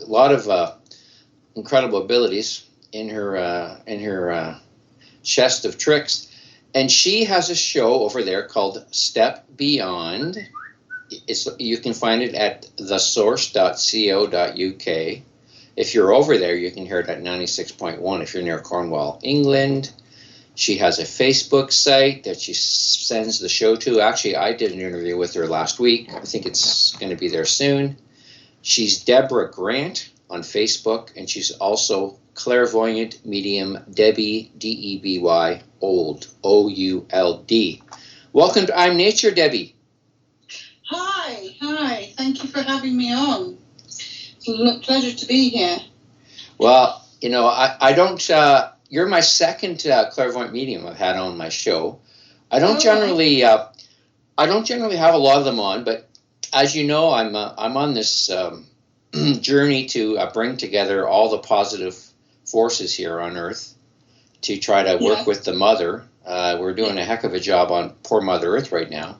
lot of incredible abilities in her chest of tricks. And she has a show over there called Step Beyond. You can find it at thesource.co.uk. If you're over there, you can hear it at 96.1 if you're near Cornwall, England. She has a Facebook site that she sends the show to. Actually, I did an interview with her last week. I think it's going to be there soon. She's Deborah Grant on Facebook, and she's also clairvoyant medium Deby, Deby Ould, Ould. Welcome to I'm Nature, Debbie. Hi. Thank you for having me on. It's a pleasure to be here. Well, I don't. You're my second clairvoyant medium I've had on my show. I don't generally have a lot of them on, but as you know, I'm on this journey to bring together all the positive forces here on Earth to try to work with the Mother. We're doing a heck of a job on poor Mother Earth right now,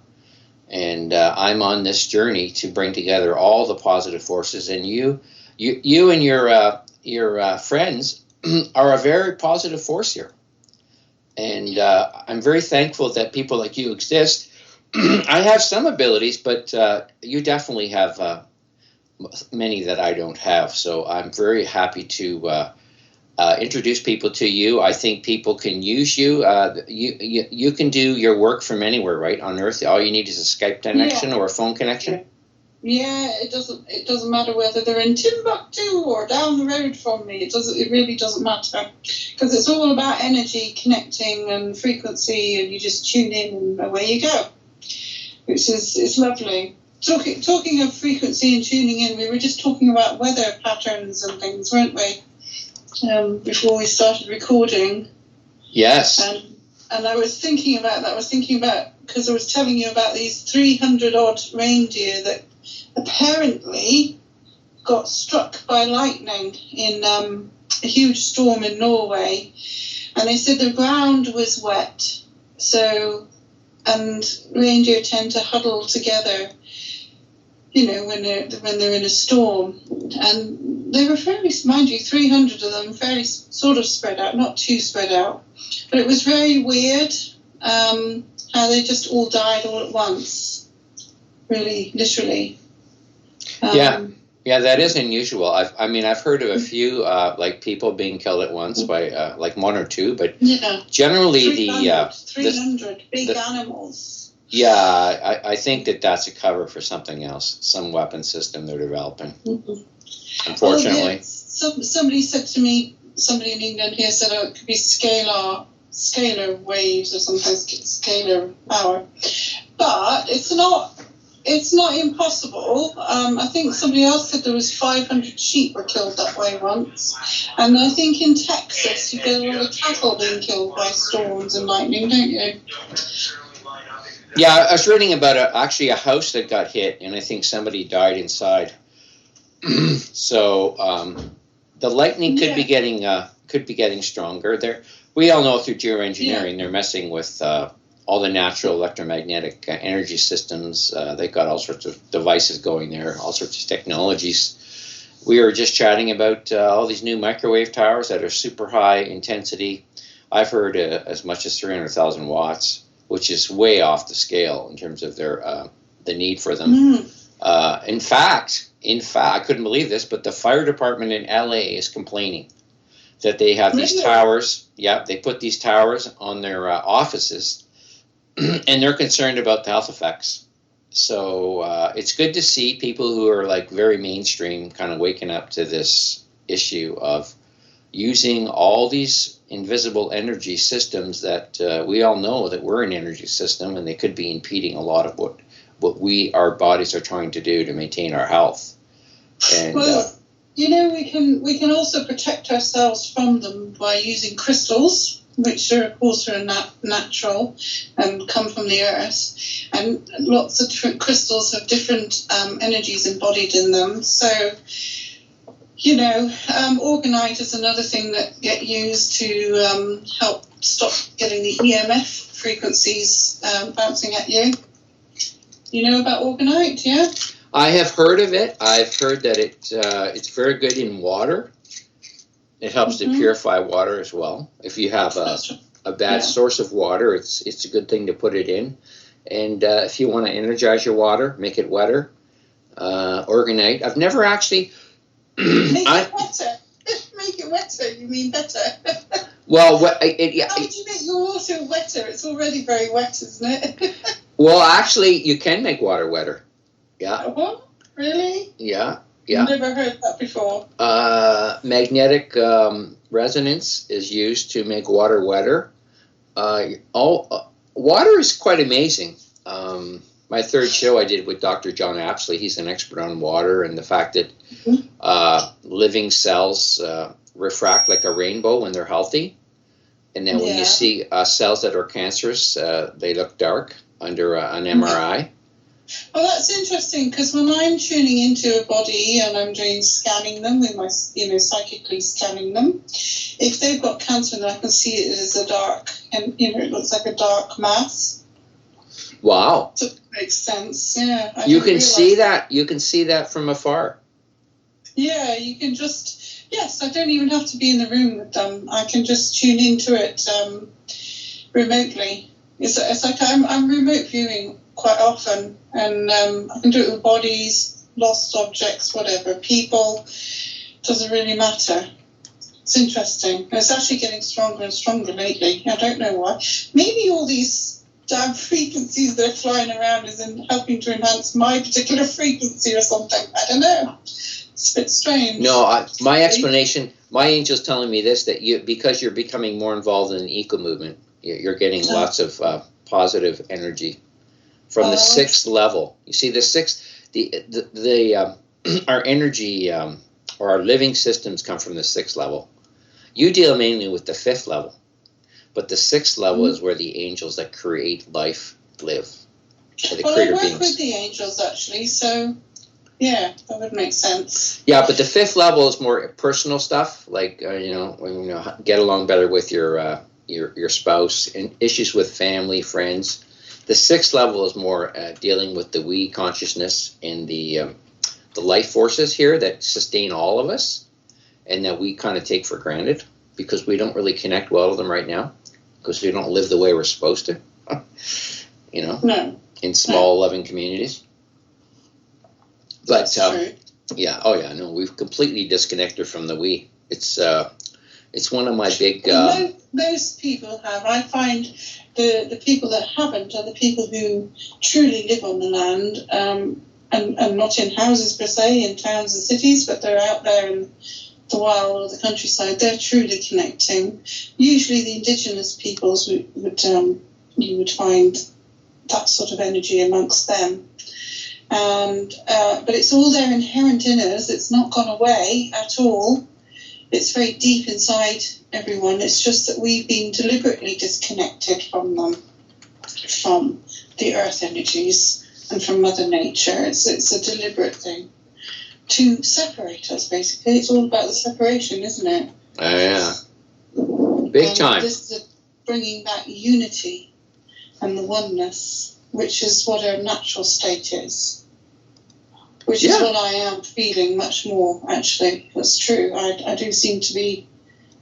and I'm on this journey to bring together all the positive forces. And you and your friends are a very positive force here, and I'm very thankful that people like you exist. I have some abilities, but you definitely have many that I don't have. So I'm very happy to introduce people to you. I think people can use you. You can do your work from anywhere, right, on Earth. All you need is a Skype connection or a phone connection. Yeah, it doesn't matter whether they're in Timbuktu or down the road from me. It really doesn't matter, because it's all about energy connecting and frequency, and you just tune in and away you go, which is lovely. Talking of frequency and tuning in, we were just talking about weather patterns and things, weren't we? Before we started recording. Yes. And I was thinking about that. Because I was telling you about these 300 odd reindeer that apparently got struck by lightning in a huge storm in Norway. And they said the ground was wet. And reindeer tend to huddle together, when they're in a storm. And they were fairly, mind you, 300 of them, fairly sort of spread out, not too spread out. But it was very weird how they just all died all at once, really, literally. Yeah, that is unusual. I've heard of a few like people being killed at once by like one or two, but generally 300 big animals. Yeah, I think that's a cover for something else, some weapon system they're developing. Mm-hmm. Unfortunately. Somebody said to me, somebody in England here said, it could be scalar waves or something, scalar power. But it's not impossible. I think somebody else said there was 500 sheep were killed that way once. And I think in Texas you get a lot of cattle being killed by storms and lightning, don't you? Yeah, I was reading about actually a house that got hit, and I think somebody died inside. So the lightning could be getting stronger. We all know through geoengineering they're messing with all the natural electromagnetic energy systems. They've got all sorts of devices going there, all sorts of technologies. We were just chatting about all these new microwave towers that are super high intensity. I've heard as much as 300,000 watts, which is way off the scale in terms of their the need for them. In fact, I couldn't believe this, but the fire department in LA is complaining that they have these towers. Yeah, they put these towers on their offices, and they're concerned about the health effects. So it's good to see people who are like very mainstream kind of waking up to this issue of using all these invisible energy systems that we all know that we're an energy system, and they could be impeding a lot of what our bodies are trying to do to maintain our health. And we can also protect ourselves from them by using crystals, which are of course natural and come from the earth, and lots of different crystals have different energies embodied in them. So orgonite is another thing that get used to help stop getting the EMF frequencies bouncing at you. You know about orgonite, yeah? I have heard of it. I've heard that it's very good in water. It helps to purify water as well. If you have a bad source of water, it's a good thing to put it in. And if you want to energize your water, make it wetter. Organite. I've never actually. Make it wetter. Make it wetter. You mean better? Well, How would you make your water wetter? It's already very wet, isn't it? well, actually, you can make water wetter. Yeah. Oh, really? Yeah. I've never heard that before. Magnetic resonance is used to make water wetter. Water is quite amazing. My third show I did with Dr. John Apsley. He's an expert on water and the fact that living cells refract like a rainbow when they're healthy. And then when you see cells that are cancerous, they look dark under an MRI. Well, that's interesting because when I'm tuning into a body and I'm doing scanning them with my, psychically scanning them, if they've got cancer, then I can see it as a dark, and it looks like a dark mass. Wow. So it makes sense. Yeah. You can see that. You can see that from afar. Yeah, you can just. Yes, I don't even have to be in the room with them. I can just tune into it remotely. It's like I'm remote viewing quite often, and I can do it with bodies, lost objects, whatever, people. Doesn't really matter. It's interesting. And it's actually getting stronger and stronger lately. I don't know why. Maybe all these damn frequencies that are flying around is helping to enhance my particular frequency or something. I don't know. It's a bit strange. No, my explanation, my angel's telling me this, that because you're becoming more involved in the eco movement, you're getting lots of positive energy from the sixth level. You see, the sixth, our energy or our living systems come from the sixth level. You deal mainly with the fifth level, but the sixth level is where the angels that create life live. Or the creator I work beings. with the angels actually, so yeah, that would make sense. Yeah, but the fifth level is more personal stuff, like get along better with your spouse, and issues with family, friends. The sixth level is more dealing with the we consciousness and the life forces here that sustain all of us, and that we kind of take for granted because we don't really connect well with them right now because we don't live the way we're supposed to. No. In small, loving communities. But no, we've completely disconnected from the we. It's one of my big. Most people have. I find the people that haven't are the people who truly live on the land and not in houses per se, in towns and cities, but they're out there in the wild or the countryside. They're truly connecting. Usually, the indigenous peoples you would find that sort of energy amongst them. And but it's all there inherent in us. It's not gone away at all. It's very deep inside everyone. It's just that we've been deliberately disconnected from them, from the earth energies and from Mother Nature. It's a deliberate thing to separate us, basically. It's all about the separation, isn't it? Yeah. Big time. This is bringing back unity and the oneness, which is what our natural state is. Which is what I am feeling much more, actually. That's true. I do seem to be...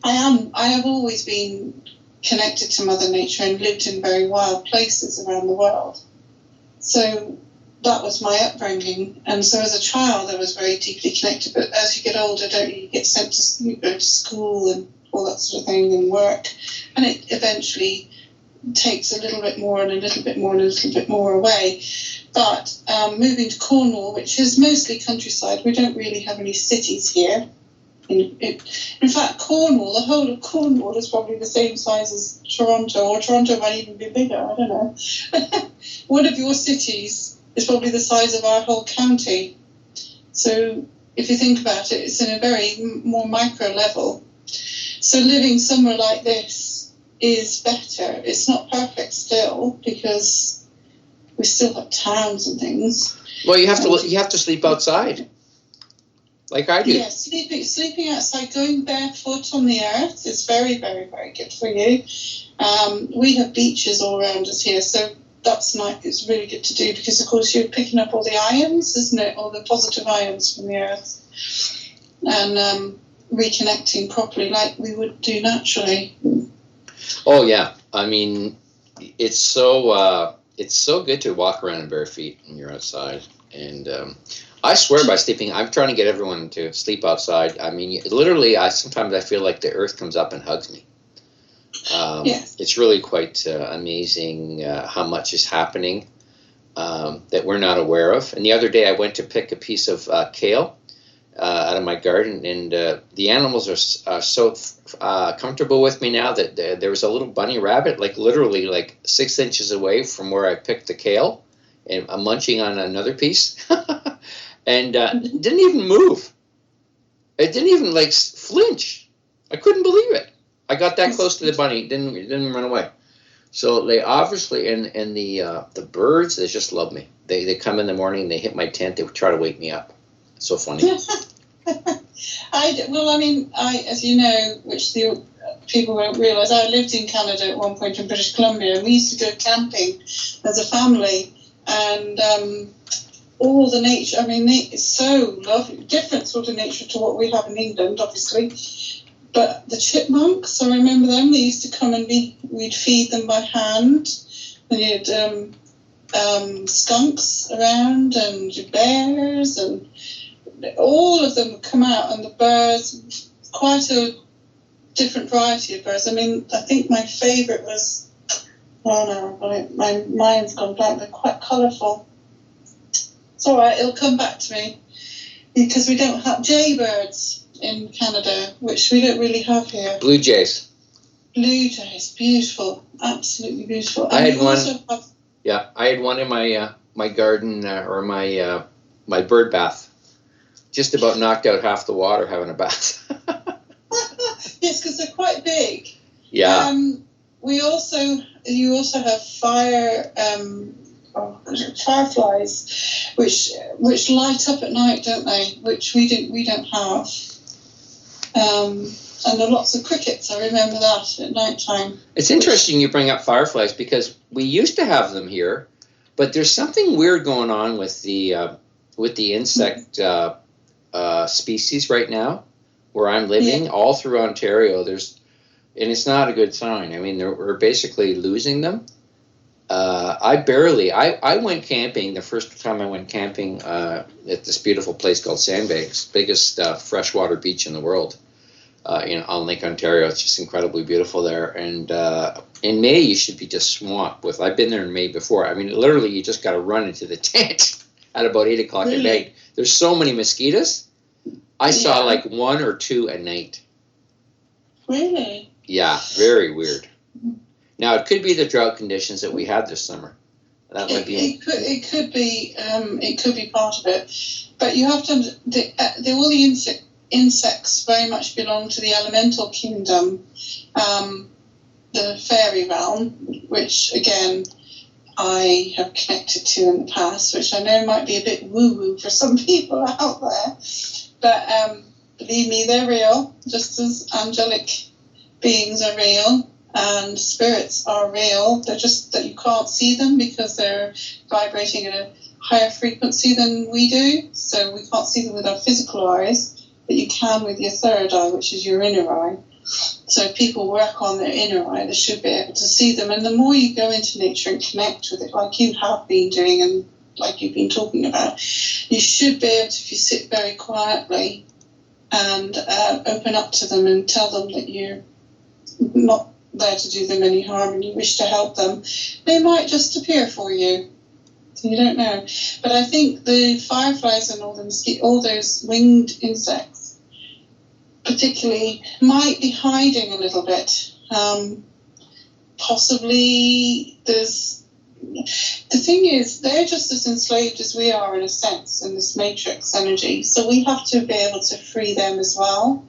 I have always been connected to Mother Nature and lived in very wild places around the world. So that was my upbringing. And so as a child, I was very deeply connected. But as you get older, you get sent to go to school and all that sort of thing and work. And it eventually takes a little bit more and a little bit more and a little bit more away. But moving to Cornwall, which is mostly countryside, we don't really have any cities here. In fact, Cornwall, the whole of Cornwall is probably the same size as Toronto, or Toronto might even be bigger, I don't know. One of your cities is probably the size of our whole county. So if you think about it, it's in a very more micro level. So living somewhere like this is better. It's not perfect still, because we still have towns and things. Well, you have to sleep outside, like I do. Yes, sleeping outside, going barefoot on the earth is very, very, very good for you. We have beaches all around us here, so that's nice. It's really good to do because, of course, you're picking up all the ions, isn't it? All the positive ions from the earth, and reconnecting properly like we would do naturally. Oh yeah, I mean, it's so good to walk around in bare feet when you're outside, and I swear by sleeping, I'm trying to get everyone to sleep outside. I mean, literally, sometimes I feel like the earth comes up and hugs me. Yes. It's really quite amazing how much is happening that we're not aware of. And the other day I went to pick a piece of kale out of my garden, and the animals are so comfortable with me now that there was a little bunny rabbit, like literally like 6 inches away from where I picked the kale, and I'm munching on another piece, and it didn't even move. It didn't even like flinch. I couldn't believe it. I got that close to the bunny, it didn't run away. So they obviously, and the birds, they just love me. They come in the morning, they hit my tent, they try to wake me up. It's so funny. As you know, which the people won't realise, I lived in Canada at one point in British Columbia, and we used to go camping as a family, and all the nature, it's so lovely, different sort of nature to what we have in England, obviously. But the chipmunks, I remember them. They used to come and we'd feed them by hand. And you had skunks around and bears, and all of them would come out. And the birds, quite a different variety of birds. I think my favourite was, my mind's gone blank. They're quite colourful. It's all right, it'll come back to me. Because we don't have jaybirds in Canada, which we don't really have here. Blue jays. Blue jays, beautiful, absolutely beautiful. I had one. Yeah, I had one in my garden or my bird bath. Just about knocked out half the water having a bath. Yes, because they're quite big. Yeah. You also have fireflies, which light up at night, don't they? Which we don't have. And there are lots of crickets. I remember that at night time. It's interesting you bring up fireflies because we used to have them here, but there's something weird going on with the insect species right now, where I'm living, all through Ontario. And it's not a good sign. We're basically losing them. I went camping, the first time I went camping at this beautiful place called Sandbanks, biggest freshwater beach in the world on Lake Ontario. It's just incredibly beautiful there. And in May, you should be just swamped with, I've been there in May before. Literally, you just got to run into the tent at about 8 o'clock at night. There's so many mosquitoes. I saw like 1 or 2 a night. Really? Yeah, very weird. Now, it could be the drought conditions that we had this summer. That might be. It could be part of it, but you have to. All the insects very much belong to the elemental kingdom, the fairy realm, which again I have connected to in the past, which I know might be a bit woo-woo for some people out there, but believe me, they're real, just as angelic beings are real. And spirits are real. They're just that you can't see them because they're vibrating at a higher frequency than we do. So we can't see them with our physical eyes, but you can with your third eye, which is your inner eye. So if people work on their inner eye, they should be able to see them. And the more you go into nature and connect with it, like you have been doing and like you've been talking about, you should be able to, if you sit very quietly and open up to them and tell them that you're not there to do them any harm and you wish to help them, they might just appear for you. So you don't know. But I think the fireflies and all those winged insects particularly might be hiding a little bit. Possibly the thing is, they're just as enslaved as we are in a sense in this matrix energy. So we have to be able to free them as well.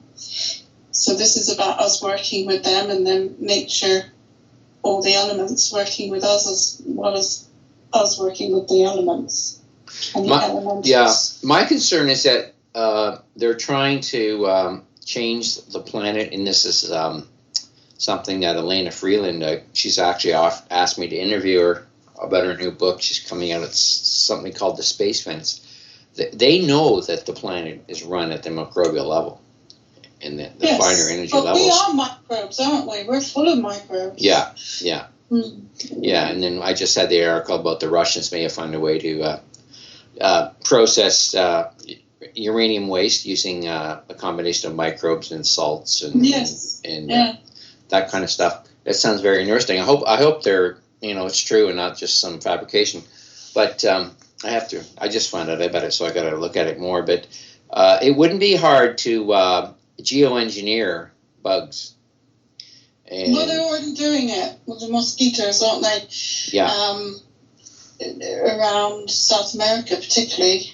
So this is about us working with them, and then nature, all the elements working with us as well as us working with the elements. And the elementals. Yeah, my concern is that they're trying to change the planet, and this is something that Elena Freeland, she's actually asked me to interview her about her new book. She's coming out. It's something called The Space Fence. They know that the planet is run at the microbial level and the Yes. finer energy But levels. we are microbes, aren't we? We're full of microbes. Yeah. Mm. Yeah, and then I just had the article about the Russians may have found a way to process uranium waste using a combination of microbes and salts and Yes. and Yeah. that kind of stuff. That sounds very interesting. I hope they're it's true and not just some fabrication. But I just found out about it, so I got to look at it more. But it wouldn't be hard to geoengineer bugs. And Well, they're already doing it with the mosquitoes, aren't they? yeah. Around South America, particularly.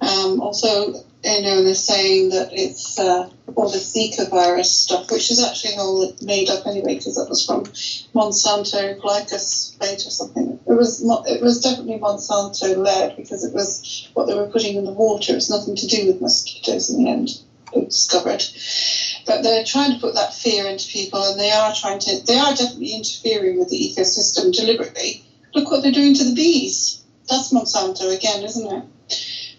Also, they're saying that it's all the Zika virus stuff, which is actually all made up anyway, because that was from Monsanto glyphosate or something. It was definitely Monsanto led, because it was what they were putting in the water. It's nothing to do with mosquitoes in the end, they discovered. But they're trying to put that fear into people, and they are definitely interfering with the ecosystem deliberately. Look what they're doing to the bees. That's Monsanto again, isn't it?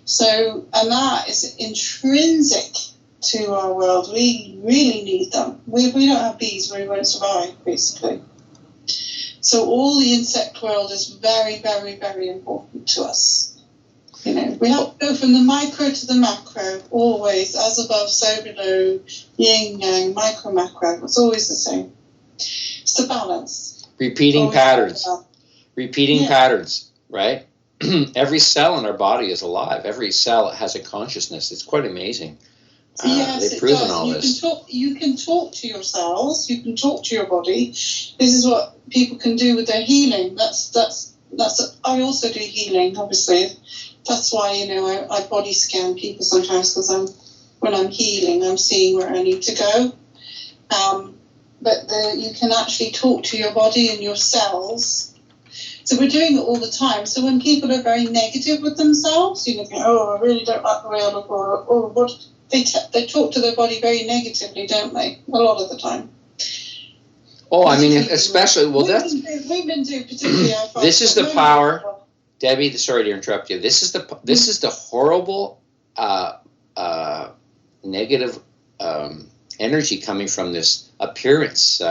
So, and that is intrinsic to our world. We really need them. We don't have bees, we won't survive, basically. So all the insect world is very, very, very important to us. We have to go from the micro to the macro, always, as above, so below, yin, yang, micro, macro. It's always the same. It's the balance. Repeating patterns. Repeating patterns, right? Every cell in our body is alive. Every cell has a consciousness. It's quite amazing. Yes, they've proven it does. all this. You can talk to your cells. You can talk to your body. This is what people can do with their healing. I also do healing, obviously. That's why, I body scan people sometimes, because when I'm healing, I'm seeing where I need to go. But you can actually talk to your body and your cells. So we're doing it all the time. So when people are very negative with themselves, I really don't like the way I look, or what, they talk to their body very negatively, don't they? A lot of the time. Oh, I mean, especially, women do particularly. I find. This is the power. Debbie, sorry to interrupt you. This is the horrible negative energy coming from this appearance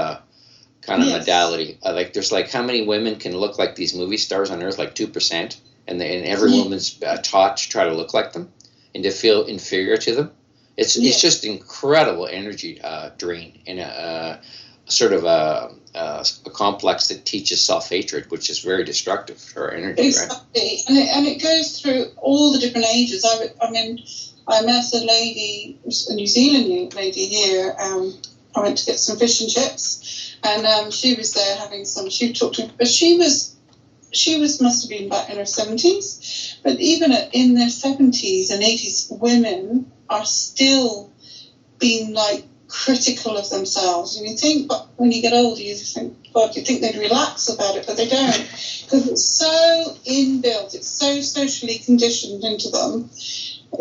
kind of modality. There's how many women can look like these movie stars on Earth? Like 2%, and every woman's taught to try to look like them and to feel inferior to them. It's just incredible energy drain in a sort of a complex that teaches self-hatred, which is very destructive for our energy. Exactly. Right? And it goes through all the different ages. I met a lady, a New Zealand lady here. I went to get some fish and chips, and she was there having some. She talked to me, but she was must have been back in her 70s. But even in their 70s and 80s, women are still being critical of themselves. And you think, but when you get older, you think, God, you think they'd relax about it, but they don't, because it's so inbuilt, it's so socially conditioned into them.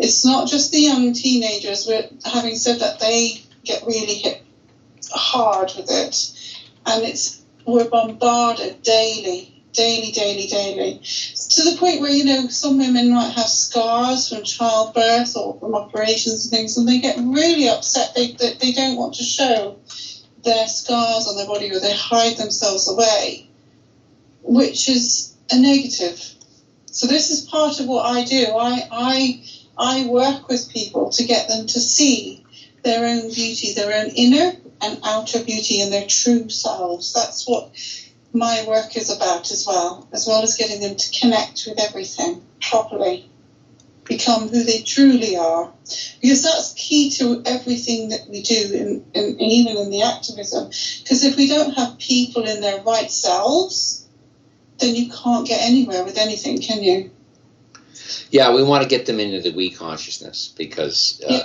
It's not just the young teenagers, but having said that, they get really hit hard with it, and we're bombarded daily, to the point where some women might have scars from childbirth or from operations and things, and they get really upset. They don't want to show their scars on their body, or they hide themselves away, which is a negative. So this is part of what I do. I work with people to get them to see their own beauty, their own inner and outer beauty, and their true selves. That's what my work is about as well as getting them to connect with everything properly, become who they truly are, because that's key to everything that we do, even in the activism. Because if we don't have people in their right selves, then you can't get anywhere with anything, can you? Yeah, we want to get them into the we consciousness, because they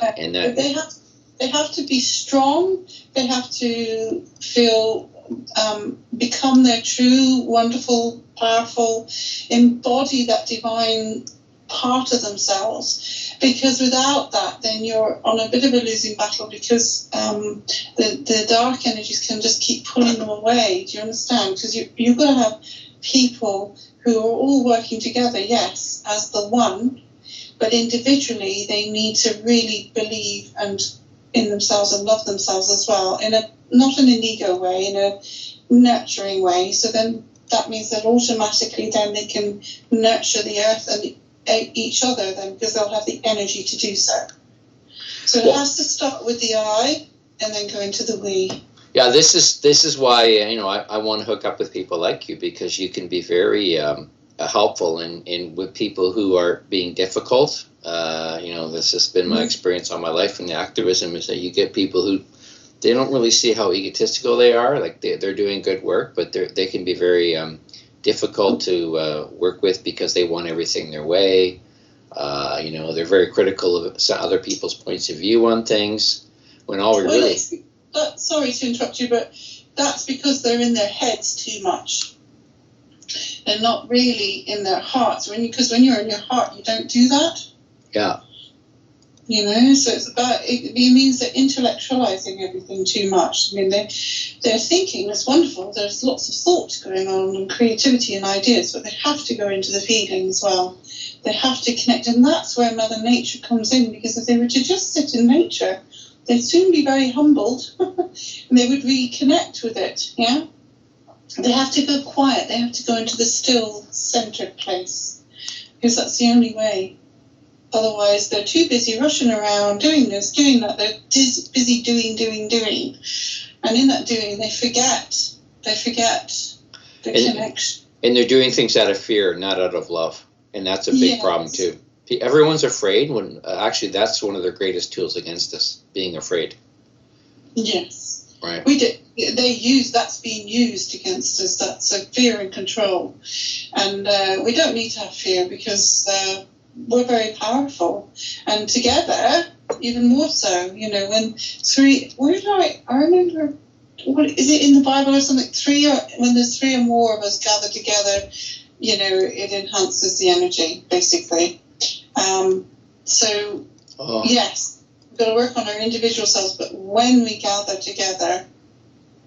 have to be strong. They have to feel. Become their true, wonderful, powerful, embody that divine part of themselves. Because without that, then you're on a bit of a losing battle, because the dark energies can just keep pulling them away. Do you understand? Because you've got to have people who are all working together, yes, as the one, but individually they need to really believe in themselves and love themselves as well, not in an ego way, in a nurturing way. So then that means that automatically then they can nurture the earth and each other then, because they'll have the energy to do so. So it has to start with the I and then go into the we. Yeah, this is why I want to hook up with people like you, because you can be very helpful in with people who are being difficult. This has been my experience all my life in activism, is that you get people who they don't really see how egotistical they are. Like they're doing good work, but they can be very difficult to work with because they want everything their way. They're very critical of other people's points of view on things. When all we really sorry to interrupt you, but that's because they're in their heads too much. They're not really in their hearts. Because when you're in your heart, you don't do that. Yeah. So it's about, it means they're intellectualizing everything too much. I mean, they're thinking, it's wonderful, there's lots of thought going on and creativity and ideas, but they have to go into the feeling as well. They have to connect, and that's where Mother Nature comes in, because if they were to just sit in nature, they'd soon be very humbled, and they would reconnect with it, yeah? They have to go quiet, they have to go into the still, centered place, because that's the only way. Otherwise, they're too busy rushing around, doing this, doing that. They're busy doing. And in that doing, they forget the connection. And they're doing things out of fear, not out of love. And that's a big problem, too. Everyone's afraid when actually that's one of their greatest tools against us, being afraid. Yes. Right. That's being used against us. That's a fear and control. And we don't need to have fear, because we're very powerful, and together even more so. When I remember, what is it in the Bible or something? When there's three or more of us gathered together, it enhances the energy, basically. Yes, we've got to work on our individual selves, but when we gather together,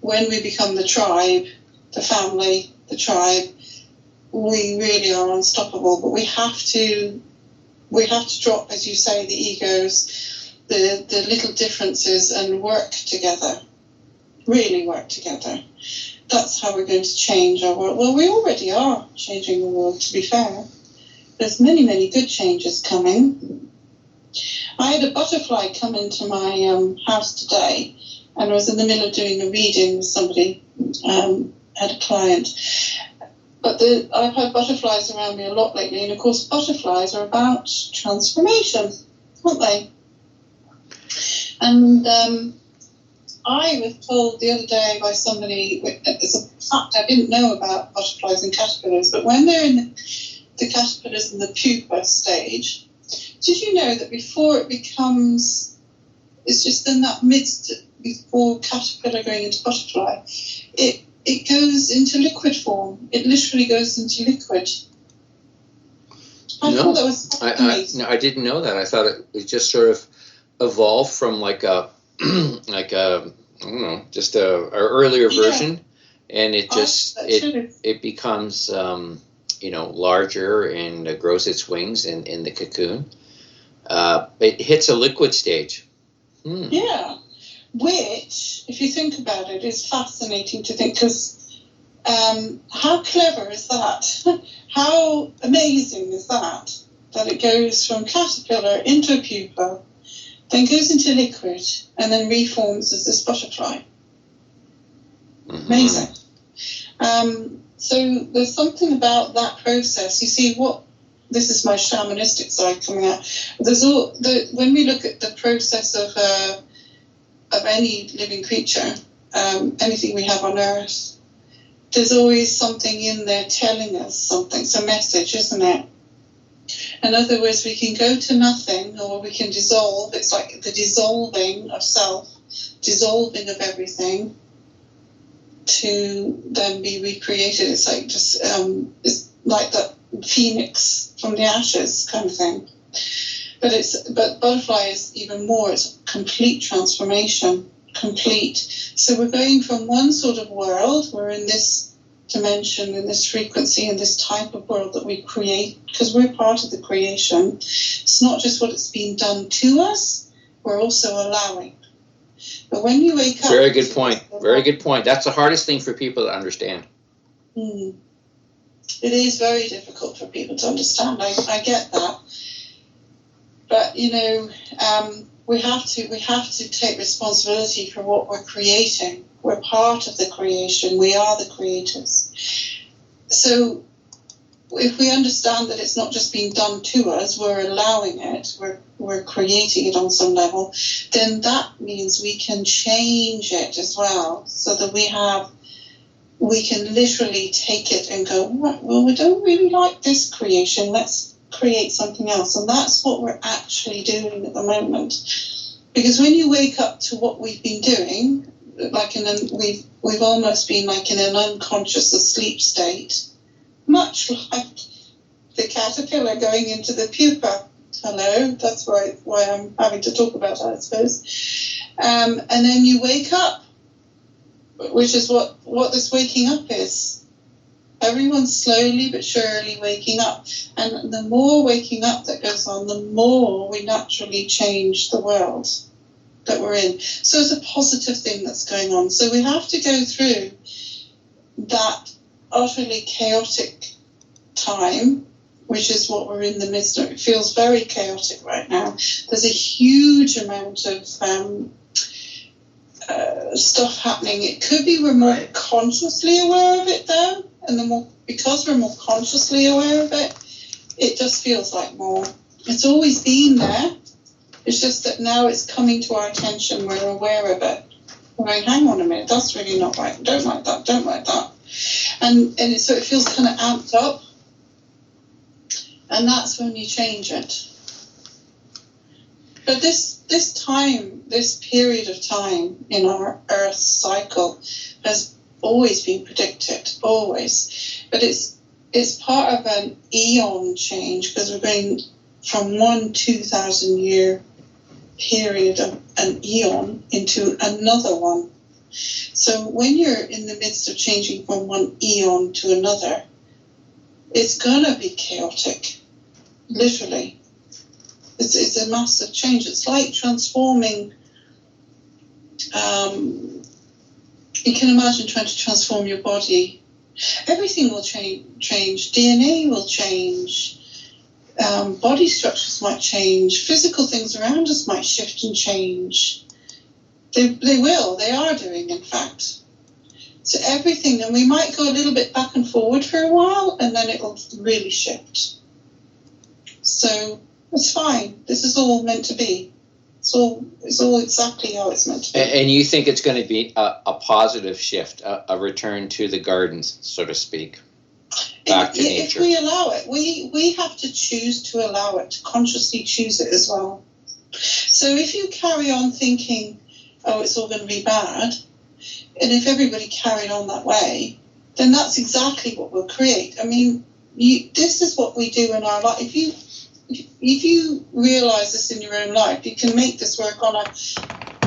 when we become the tribe, the family, the tribe, we really are unstoppable. But we have to drop, as you say, the egos, the little differences, and work together. Really work together. That's how we're going to change our world. Well, we already are changing the world, to be fair. There's many, many good changes coming. I had a butterfly come into my house today, and I was in the middle of doing a reading with somebody, had a client. But I've had butterflies around me a lot lately, and of course butterflies are about transformation, aren't they? And I was told the other day by somebody, it's a fact I didn't know about butterflies and caterpillars, but when they're in the caterpillars in the pupa stage, did you know that before it becomes, it's just in that midst, before caterpillar going into butterfly, it goes into liquid form. It literally goes into liquid. I thought that was amazing. I didn't know that. I thought it just sort of evolved from like a I don't know, just a earlier version, and it just it becomes larger and grows its wings in the cocoon. It hits a liquid stage. Yeah. Which, if you think about it, is fascinating to think, because how clever is that? How amazing is that it goes from caterpillar into a pupa, then goes into liquid, and then reforms as this butterfly. Mm-hmm. Amazing. So there's something about that process. You see, this is my shamanistic side coming out. When we look at the process of any living creature, anything we have on earth, there's always something in there telling us something. It's a message, isn't it? In other words, we can go to nothing, or we can dissolve. It's like the dissolving of self, dissolving of everything, to then be recreated. It's like just it's like that phoenix from the ashes kind of thing. But butterfly is even more. It's complete transformation, complete. So we're going from one sort of world. We're in this dimension, in this frequency, in this type of world that we create, because we're part of the creation. It's not just what it's being done to us, we're also allowing. But when you wake up... Very good point. Very good point. That's the hardest thing for people to understand. It is very difficult for people to understand. I get that. But, you know, we have to take responsibility for what we're creating. We're part of the creation. We are the creators. So if we understand that it's not just being done to us, we're allowing it, we're creating it on some level, then that means we can change it as well, so that we can literally take it and go, well, we don't really like this creation, let's create something else. And that's what we're actually doing at the moment. Because when you wake up to what we've been doing, we've almost been like in an unconscious asleep state, much like the caterpillar going into the pupa. Hello, that's why I'm having to talk about that, I suppose. And then you wake up, which is what this waking up is. Everyone's slowly but surely waking up. And the more waking up that goes on, the more we naturally change the world that we're in. So it's a positive thing that's going on. So we have to go through that utterly chaotic time, which is what we're in the midst of. It feels very chaotic right now. There's a huge amount of stuff happening. It could be we're more consciously aware of it, though, and because we're more consciously aware of it, it just feels like more. It's always been there. It's just that now it's coming to our attention. We're aware of it. We're going, hang on a minute, that's really not right. Don't like that. Don't like that. So it feels kind of amped up. And that's when you change it. But this period of time in our Earth cycle has always been predicted, always. But it's part of an eon change, because we're going from one 2,000 year period of an eon into another one. So when you're in the midst of changing from one eon to another, it's going to be chaotic, literally. It's a massive change. It's like transforming. You can imagine trying to transform your body. Everything will change. DNA will change. Body structures might change. Physical things around us might shift and change. They will. They are doing, in fact. So everything, and we might go a little bit back and forward for a while, and then it'll really shift. So it's fine. This is all meant to be. It's all exactly how it's meant to be. And you think it's going to be a positive shift, a return to the gardens, so to speak, back to nature. If we allow it, we have to choose to allow it, to consciously choose it as well. So if you carry on thinking, oh, it's all going to be bad, and if everybody carried on that way, then that's exactly what we'll create. I mean, this is what we do in our life. If you realize this in your own life, you can make this work on a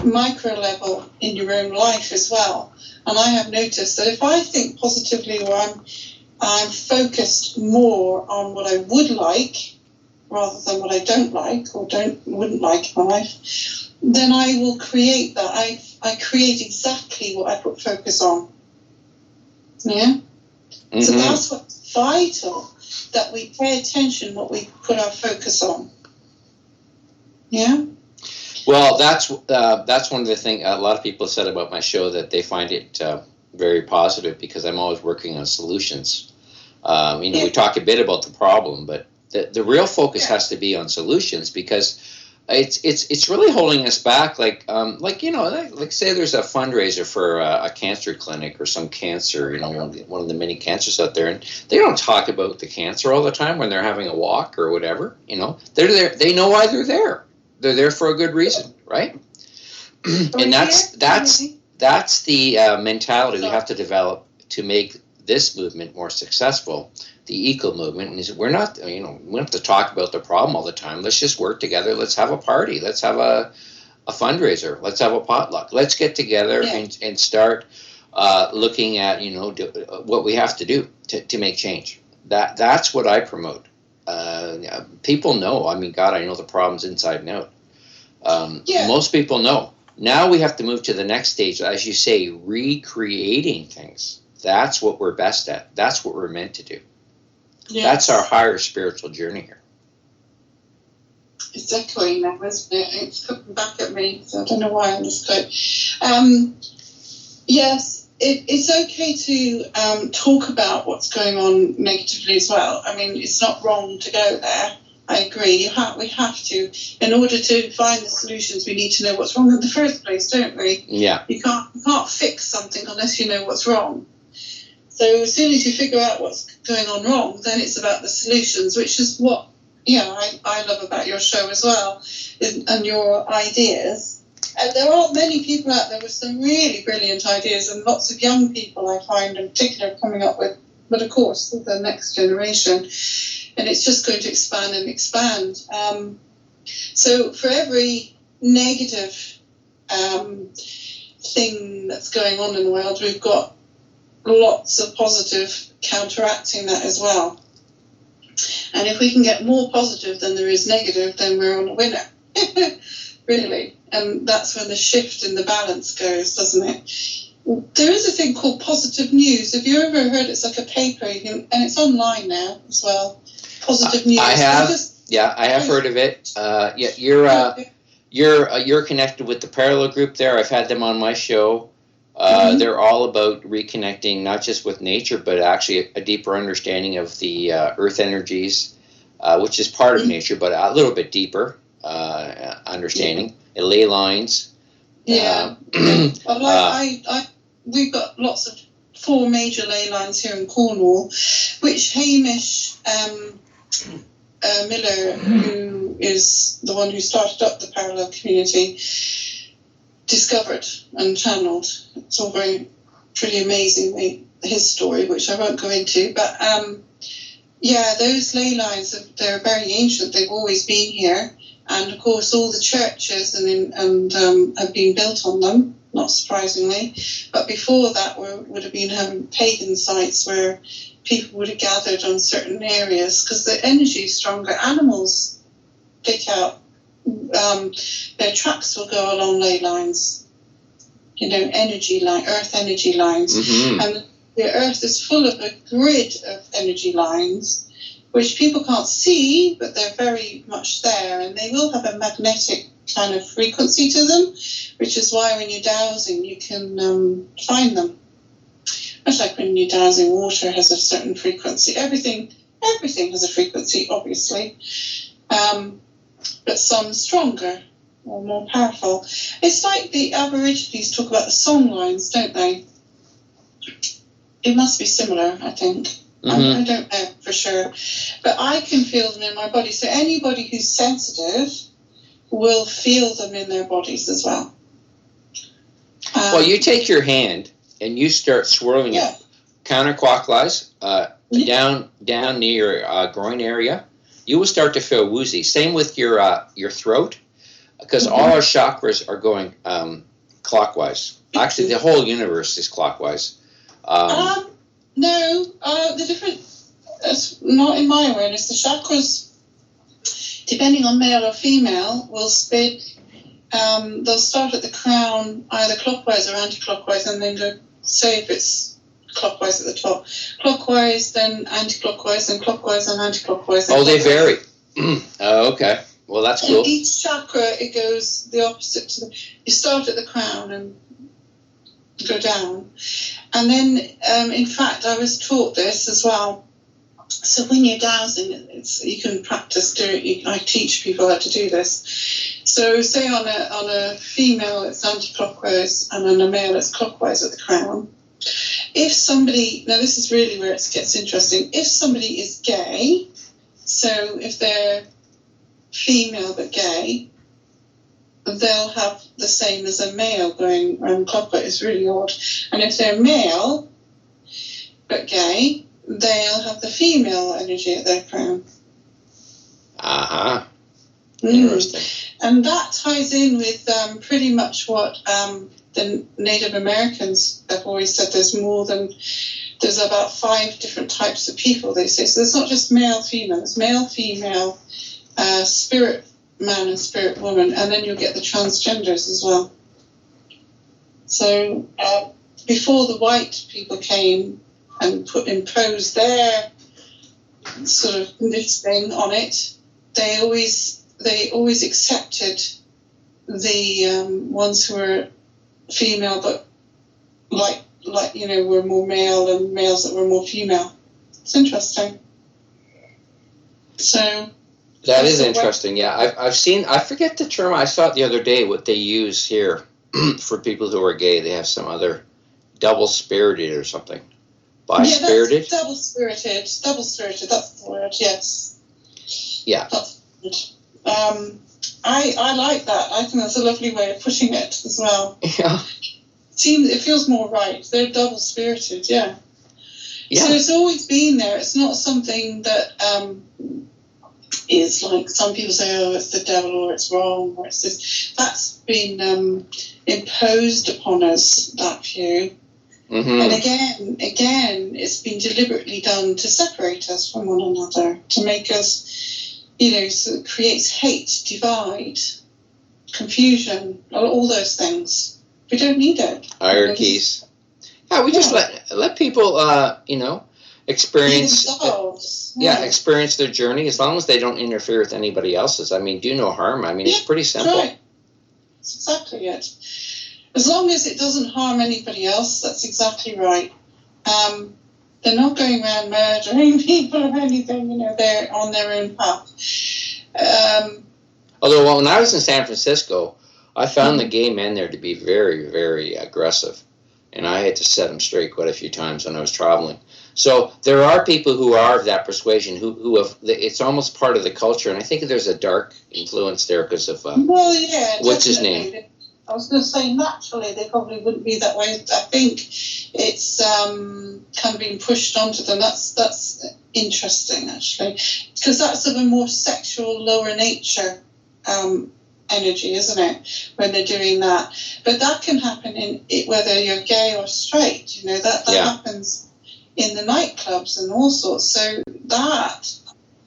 micro level in your own life as well. And I have noticed that if I think positively, or I'm focused more on what I would like rather than what I don't like or wouldn't like in my life, then I will create that. I create exactly what I put focus on. Yeah? Mm-hmm. So that's what's vital, that we pay attention what we put our focus on. Yeah? Well, that's one of the things a lot of people said about my show, that they find it very positive, because I'm always working on solutions. We talk a bit about the problem, but the real focus has to be on solutions, because it's really holding us back. Like say there's a fundraiser for a cancer clinic or some cancer, one of the many cancers out there, and they don't talk about the cancer all the time when they're having a walk or whatever. They're there. They know why they're there. They're there for a good reason, right? And that's the mentality we have to develop to make this movement more successful. The eco movement, and we're not, we don't have to talk about the problem all the time. Let's just work together. Let's have a party. Let's have a fundraiser. Let's have a potluck. Let's get together and start looking at, what we have to do to make change. That's what I promote. People know. I mean, God, I know the problems inside and out. Most people know. Now we have to move to the next stage, as you say, recreating things. That's what we're best at. That's what we're meant to do. Yes. That's our higher spiritual journey here. It's echoing now, isn't it? It's coming back at me, so I don't know why I'm just going. Yes, it's okay to talk about what's going on negatively as well. I mean, it's not wrong to go there. I agree. We have to. In order to find the solutions, we need to know what's wrong in the first place, don't we? Yeah. You can't fix something unless you know what's wrong. So as soon as you figure out what's going on wrong, then it's about the solutions, which is what I love about your show as well, and your ideas. And there are many people out there with some really brilliant ideas, and lots of young people I find in particular coming up with, but of course the next generation. And it's just going to expand and expand. So for every negative thing that's going on in the world, we've got lots of positive counteracting that as well. And if we can get more positive than there is negative, then we're on a winner, really. And that's when the shift in the balance goes, doesn't it? There is a thing called positive news. Have you ever heard? It's like a paper, and it's online now as well. Positive news. I have. I have heard of it. You're connected with the parallel group there. I've had them on my show. They're all about reconnecting, not just with nature, but actually a deeper understanding of the earth energies, which is part of nature, but a little bit deeper understanding. Ley lines. Yeah. We've got lots of 4 major ley lines here in Cornwall, which Hamish Miller, who is the one who started up the parallel community, discovered and channeled. It's all pretty amazing, his story, which I won't go into. But those ley lines, they're very ancient. They've always been here. And of course, all the churches have been built on them, not surprisingly. But before that, would have been having pagan sites where people would have gathered on certain areas because the energy is stronger. Animals pick out, their tracks will go along ley lines, earth energy lines. Mm-hmm. And the earth is full of a grid of energy lines, which people can't see, but they're very much there, and they will have a magnetic kind of frequency to them, which is why when you're dowsing, you can find them. Much like when you're dowsing, water has a certain frequency. Everything has a frequency, obviously, but some stronger or more powerful. It's like the Aborigines talk about the song lines, don't they? It must be similar, I think. Mm-hmm. I don't know for sure, but I can feel them in my body. So anybody who's sensitive will feel them in their bodies as well. Well, you take your hand and you start swirling it counterclockwise down near your groin area. You will start to feel woozy. Same with your throat, because all our chakras are going clockwise. Actually, the whole universe is clockwise. No, the different, not in my awareness, the chakras, depending on male or female, will spin. They'll start at the crown either clockwise or anti-clockwise, and then go, say if it's clockwise at the top, clockwise, then anti-clockwise, then clockwise and anti-clockwise. Oh, they vary. Oh, okay. Well, that's cool. In each chakra, it goes the opposite to you start at the crown and go down. And then, in fact, I was taught this as well. So when you're dowsing, you can practice doing it. I teach people how to do this. So say on a female, it's anti-clockwise, and on a male, it's clockwise at the crown. If somebody, now this is really where it gets interesting, if somebody is gay, so if they're female but gay, they'll have the same as a male going around clockwise. It's really odd. And if they're male but gay, they'll have the female energy at their crown. Uh-huh. Interesting. And that ties in with pretty much what the Native Americans have always said. There's about 5 different types of people, they say. So there's not just male, female. There's male, female, spirit man and spirit woman, and then you'll get the transgenders as well. So before the white people came and imposed their sort of this thing on it, they always accepted the ones who were female, but like were more male, and males that were more female. It's interesting. So that is interesting. Yeah, I've seen. I forget the term. I saw it the other day. What they use here for people who are gay, they have some other double-spirited or something. Bi-spirited. Yeah, double-spirited. Double-spirited. That's the word. Yes. Yeah. That's the word. I like that. I think that's a lovely way of putting it as well. Yeah. It feels more right. They're double-spirited. Yeah. Yeah. So it's always been there. It's not something that is like some people say, oh, it's the devil, or it's wrong, or it's this. That's been imposed upon us, that view. Mm-hmm. And again, it's been deliberately done to separate us from one another, to make us, so it creates hate, divide, confusion, all those things. We don't need it. Hierarchies. Yeah, we just let people, experience experience their journey, as long as they don't interfere with anybody else's. I mean, do no harm. I mean, it's pretty simple. That's right. That's exactly it. As long as it doesn't harm anybody else, that's exactly right. They're not going around murdering people or anything. They're on their own path. Although when I was in San Francisco, I found the gay men there to be very, very aggressive, and I had to set them straight quite a few times when I was traveling. So there are people who are of that persuasion who have. It's almost part of the culture, and I think there's a dark influence there because of what's his name? I was going to say naturally they probably wouldn't be that way. I think it's kind of being pushed onto them. That's interesting actually, because that's of a more sexual, lower nature energy, isn't it? When they're doing that, but that can happen in it whether you're gay or straight. That happens in the nightclubs and all sorts. So that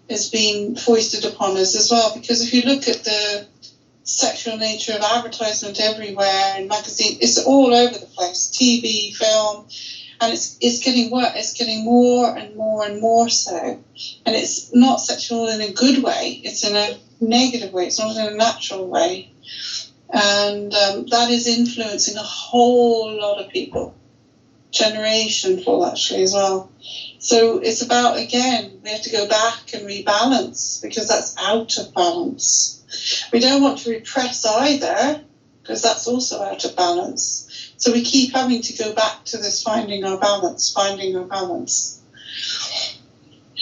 is being foisted upon us as well, because if you look at the sexual nature of advertisement everywhere in magazines, it's all over the place, TV, film, and it's getting worse. It's getting more and more and more so, and it's not sexual in a good way. It's in a negative way. It's not in a natural way, and that is influencing a whole lot of people, generation full actually as well. So it's about, again, we have to go back and rebalance, because that's out of balance. We don't want to repress either, because that's also out of balance. So we keep having to go back to this finding our balance.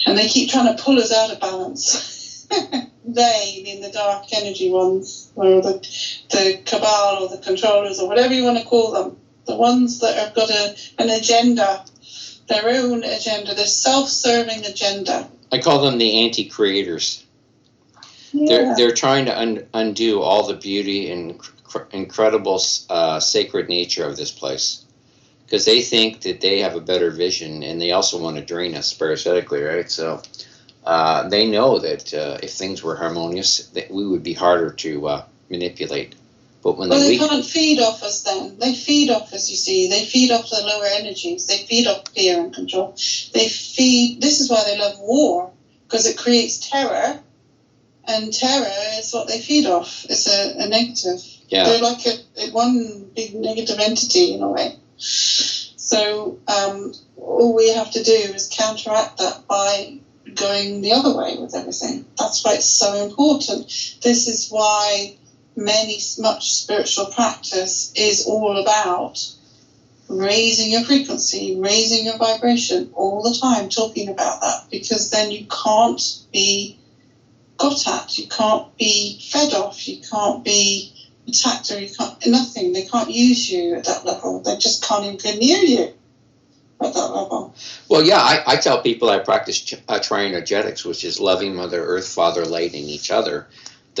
And they keep trying to pull us out of balance. They, being the dark energy ones, or the cabal, or the controllers, or whatever you want to call them. The ones that have got an agenda, their own agenda, their self-serving agenda. I call them the anti-creators. Yeah. They're trying to undo all the beauty and incredible sacred nature of this place, because they think that they have a better vision, and they also want to drain us parasitically, right? So they know that if things were harmonious, that we would be harder to manipulate. But when they can't feed off us then. They feed off us, you see. They feed off the lower energies. They feed off fear and control. This is why they love war, because it creates terror. And terror is what they feed off. It's a negative. Yeah. They're like one big negative entity in a way. So all we have to do is counteract that by going the other way with everything. That's why it's so important. This is why much spiritual practice is all about raising your frequency, raising your vibration all the time, talking about that, because then you can't be got at, you can't be fed off, you can't be attacked, or nothing. They can't use you at that level. They just can't even go near you at that level. Well, yeah, I tell people I practice trianergetics, which is loving Mother Earth, Father Light, and each other.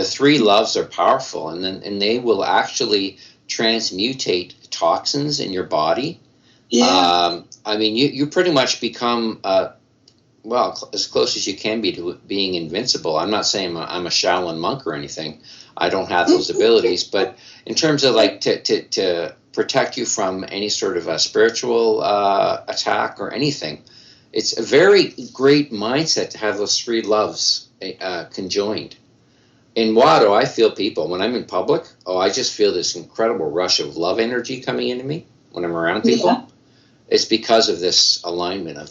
the three loves are powerful, and they will actually transmutate toxins in your body. Yeah. I mean, you pretty much become as close as you can be to being invincible. I'm not saying I'm a Shaolin monk or anything. I don't have those abilities, but in terms of like to protect you from any sort of a spiritual attack or anything, it's a very great mindset to have those three loves conjoined. In Wado, I feel people when I'm in public. Oh, I just feel this incredible rush of love energy coming into me when I'm around people. Yeah. It's because of this alignment of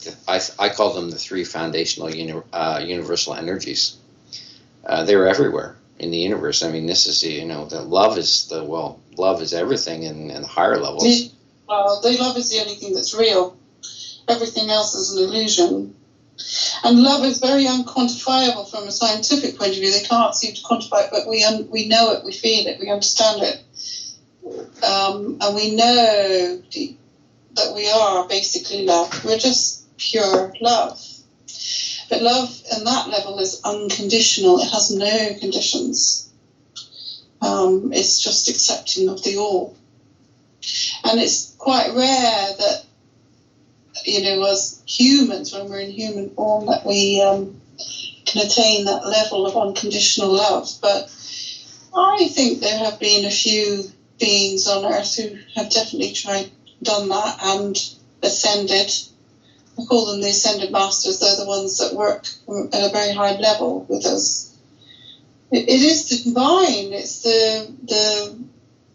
I call them the three foundational universal energies. They're everywhere in the universe. I mean, this is the love is everything in the higher levels. Well, the love is the only thing that's real. Everything else is an illusion. And love is very unquantifiable from a scientific point of view. They can't seem to quantify it, but we know it, we feel it, we understand it, and we know that we are basically love. We're just pure love. But love in that level is unconditional. It has no conditions. It's just accepting of the all. And it's quite rare that, as humans, when we're in human form, that we can attain that level of unconditional love. But I think there have been a few beings on Earth who have definitely done that and ascended. I call them the ascended masters. They're the ones that work at a very high level with us. It is the divine. It's the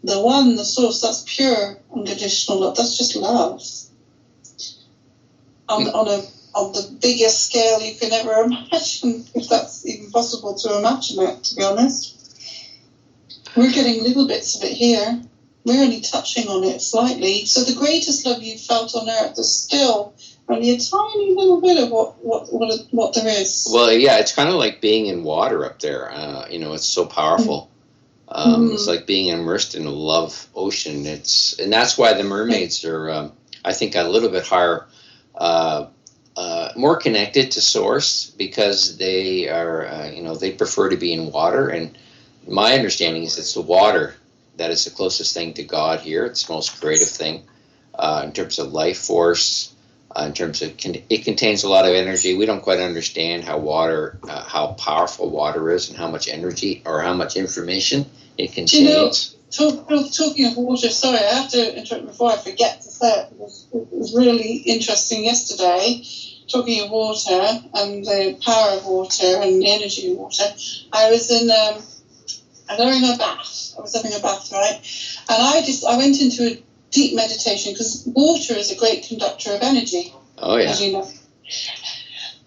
one, the source. That's pure unconditional love. That's just love. On the biggest scale you can ever imagine, if that's even possible to imagine it, to be honest. We're getting little bits of it here. We're only touching on it slightly. So the greatest love you've felt on earth is still only a tiny little bit of what there is. Well, yeah, it's kind of like being in water up there. It's so powerful. It's like being immersed in a love ocean. And that's why the mermaids are, I think, a little bit higher. More connected to source because they are, they prefer to be in water. And my understanding is it's the water that is the closest thing to God here. It's the most creative thing in terms of life force, in terms of it contains a lot of energy. We don't quite understand how powerful water is and how much energy or how much information it contains. Talking of water, sorry, I have to interrupt before I forget to say it. It was really interesting yesterday, talking of water and the power of water and the energy of water. I was in a bath. I was having a bath, right? And I went into a deep meditation because water is a great conductor of energy. Oh, yeah. As you know.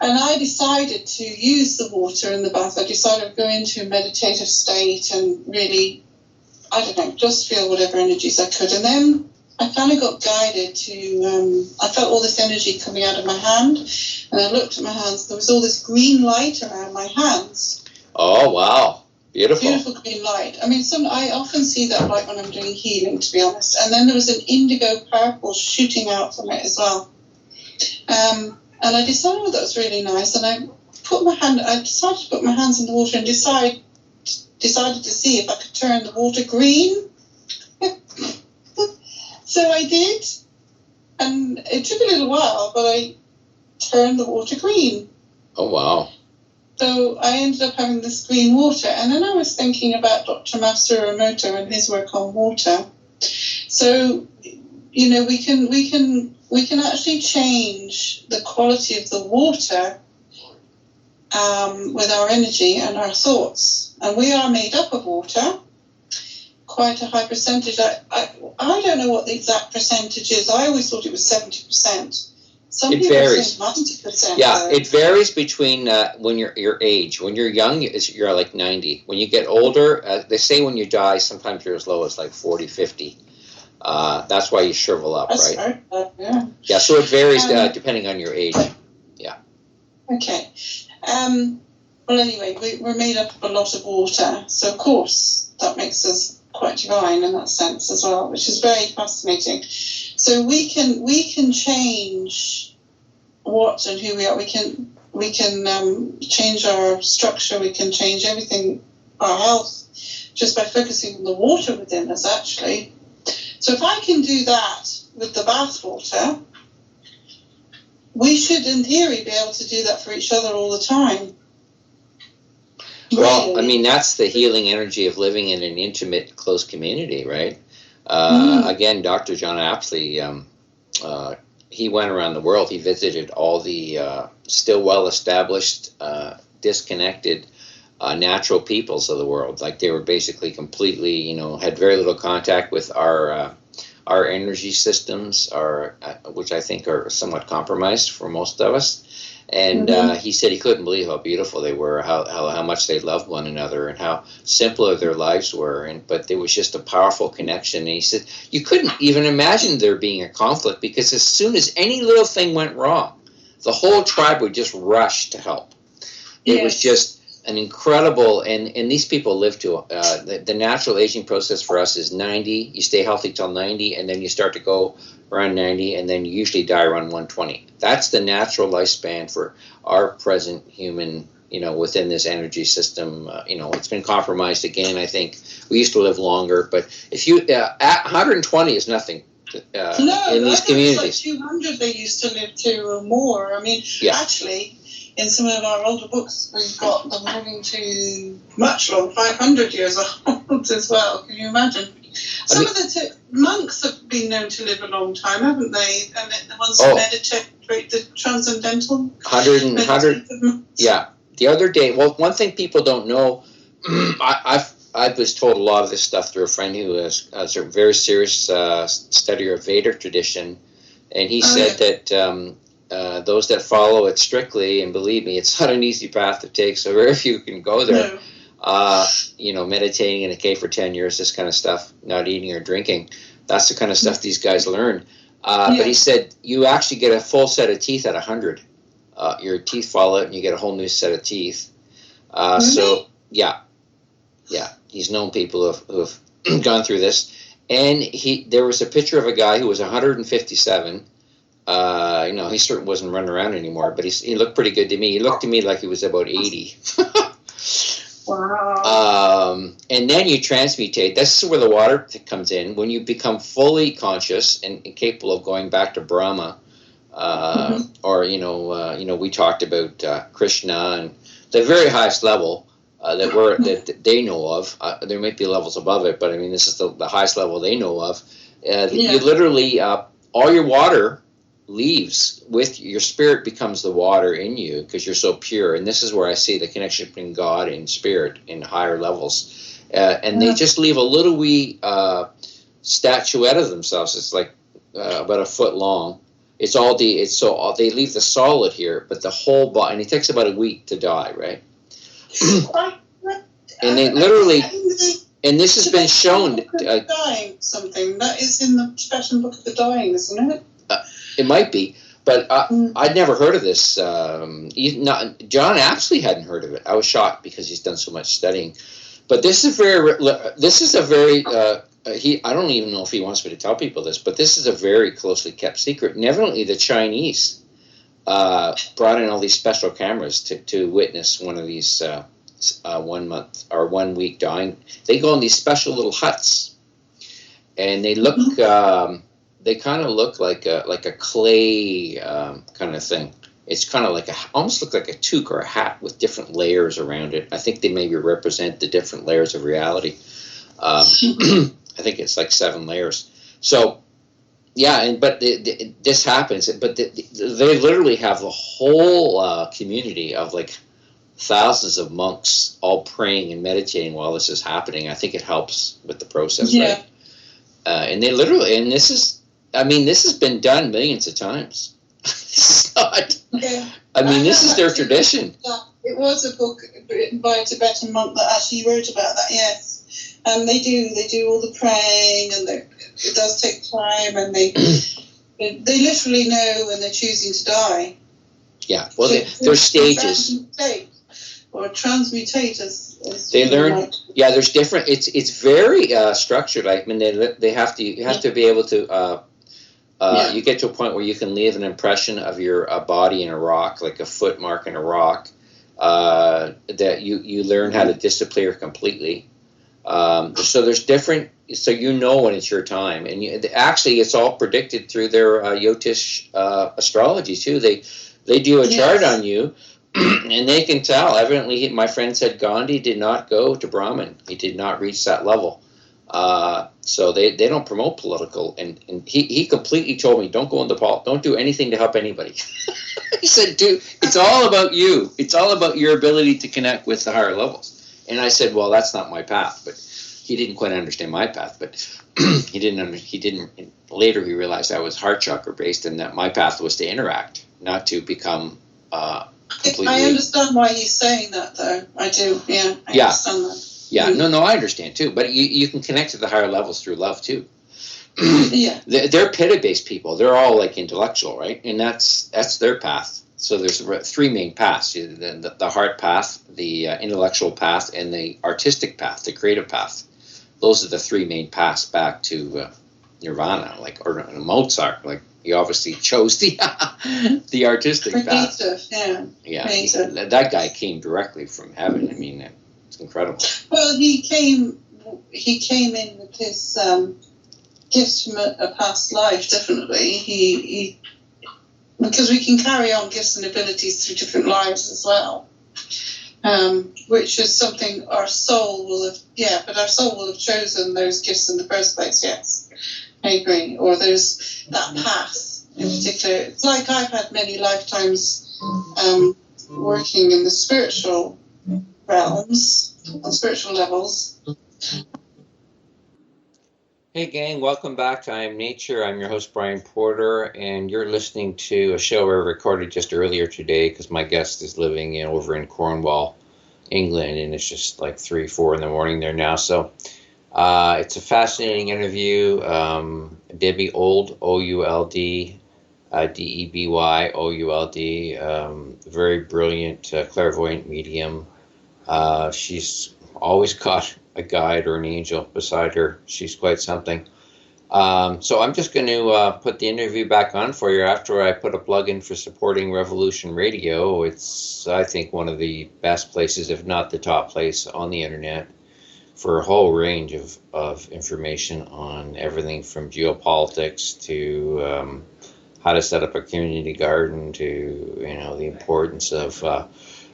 And I decided to use the water in the bath. I decided to go into a meditative state and really, I don't know, just feel whatever energies I could. And then I kind of got guided to, I felt all this energy coming out of my hand. And I looked at my hands. There was all this green light around my hands. Oh, wow. Beautiful. Beautiful green light. I mean, I often see that light when I'm doing healing, to be honest. And then there was an indigo purple shooting out from it as well. And I decided that was really nice. And I decided to put my hands in the water and decided to see if I could turn the water green. So I did. And it took a little while, but I turned the water green. Oh, wow. So I ended up having this green water. And then I was thinking about Dr. Masaru Emoto and his work on water. So, we can actually change the quality of the water with our energy and our thoughts. And we are made up of water, quite a high percentage. I don't know what the exact percentage is. I always thought it was 70%. Some it people varies. say 90%. Yeah, though. it varies between when your age. When you're young, you're like 90. When you get older, they say when you die, sometimes you're as low as like 40, 50. That's why you shrivel up, That's right? Yeah. Yeah, so it varies depending on your age. Yeah. Okay. Well, anyway, we're made up of a lot of water. So, of course, that makes us quite divine in that sense as well, which is very fascinating. So we can change what and who we are. We can change our structure. We can change everything our health just by focusing on the water within us, actually. So if I can do that with the bath water, we should, in theory, be able to do that for each other all the time. Well, Really. I mean, that's the healing energy of living in an intimate, close community, right? Again, Dr. John Apsley, he went around the world. He visited all the still well-established, disconnected, natural peoples of the world. Like they were basically completely, had very little contact with our energy systems, which I think are somewhat compromised for most of us. And he said he couldn't believe how beautiful they were, how much they loved one another, and how simpler their lives were. But there was just a powerful connection. And he said you couldn't even imagine there being a conflict, because as soon as any little thing went wrong, the whole tribe would just rush to help. It was just an incredible, and these people live to, the natural aging process for us is 90. You stay healthy till 90, and then you start to go around 90, and then you usually die around 120. That's the natural lifespan for our present human, within this energy system. It's been compromised again, I think. We used to live longer, but if you, 120 is nothing in these communities. Like 200 they used to live to or more. I mean, actually, in some of our older books, we've got them living to much longer, 500 years old as well. Can you imagine? Some of the monks have been known to live a long time, haven't they? And the ones who meditate, the transcendental 100. Yeah. The other day, well, one thing people don't know, I was told a lot of this stuff through a friend who is a very serious studier of Vedic tradition, and he said that those that follow it strictly, and believe me, it's not an easy path to take, so very few can go there. No. Meditating in a cave for 10 years, this kind of stuff, not eating or drinking, that's the kind of stuff these guys learn. But he said you actually get a full set of teeth at 100. Your teeth fall out and you get a whole new set of teeth. So, yeah, he's known people who have gone through this. And there was a picture of a guy who was 157. He certainly wasn't running around anymore, but he looked pretty good to me. He looked to me like he was about 80. Wow. And then you transmutate. This is where the water comes in. When you become fully conscious and capable of going back to Brahma, or we talked about Krishna and the very highest level that they know of. There might be levels above it, but I mean this is the highest level they know of. You literally all your water leaves with your spirit, becomes the water in you because you're so pure. And this is where I see the connection between God and spirit in higher levels. And they just leave a little wee statuette of themselves. It's like about a foot long. They leave the solid here, but the whole body, and it takes about a week to die, right? And they literally, and this has been shown. Dying something that is in the Tibetan Book of the Dying, isn't it? It might be, but I'd never heard of this. John Apsley hadn't heard of it. I was shocked because he's done so much studying. But this is a very. I don't even know if he wants me to tell people this, but this is a very closely kept secret. And evidently, the Chinese brought in all these special cameras to witness one of these 1 month or 1 week dying. They go in these special little huts, and they look. They kind of look like a clay kind of thing. It's kind of like almost look like a toque or a hat with different layers around it. I think they maybe represent the different layers of reality. I think it's like 7 layers. So, yeah, but this happens. But they literally have the whole community of like thousands of monks all praying and meditating while this is happening. I think it helps with the process, right? And they literally, and this has been done millions of times. It's not, this is their tradition. It was a book written by a Tibetan monk that actually wrote about that, yes. And they do all the praying, and it does take time, and they literally know when they're choosing to die. Yeah, well, there's stages. Transmutate as they learn. Yeah, there's different. It's very structured. I mean, you have to be able to. You get to a point where you can leave an impression of your body in a rock, like a footmark in a rock, that you learn how to disappear completely. So there's different. So when it's your time, and actually it's all predicted through their Yotish astrology too. They do a chart on you, and they can tell. Evidently, my friend said Gandhi did not go to Brahman. He did not reach that level. So they don't promote political, and he completely told me, don't go into politics, don't do anything to help anybody. He said, dude, it's all about you. It's all about your ability to connect with the higher levels. And I said, well, that's not my path. But he didn't quite understand my path. But he didn't. Later, he realized I was heart chakra based, and that my path was to interact, not to become completely. I understand why he's saying that, though. I do. Yeah. I understand that. Yeah, no, I understand too. But you can connect to the higher levels through love too. Yeah, they're pitta-based people. They're all like intellectual, right? And that's their path. So there's three main paths: the heart path, the intellectual path, and the artistic path, the creative path. Those are the three main paths back to nirvana, or Mozart. Like he obviously chose the artistic path. Yeah. That guy came directly from heaven. I mean, it's incredible. Well, he came in with his gifts from a past life. Definitely, he because we can carry on gifts and abilities through different lives as well, which is something our soul will have. Yeah, but our soul will have chosen those gifts in the first place. Yes, I agree. Or that path in particular. It's like I've had many lifetimes working in the spiritual realms, on spiritual levels. Hey gang, welcome back to I Am Nature. I'm your host Brian Porter, and you're listening to a show I recorded just earlier today because my guest is living over in Cornwall, England, and it's just like 3-4 in the morning there now. So it's a fascinating interview. Deby Ould, Ould, Deby Ould, very brilliant clairvoyant medium. She's always got a guide or an angel beside her. She's quite something. So I'm just going to put the interview back on for you after I put a plug in for supporting Revolution Radio. It's, I think, one of the best places, if not the top place on the internet, for a whole range of information on everything from geopolitics to how to set up a community garden to, the importance of...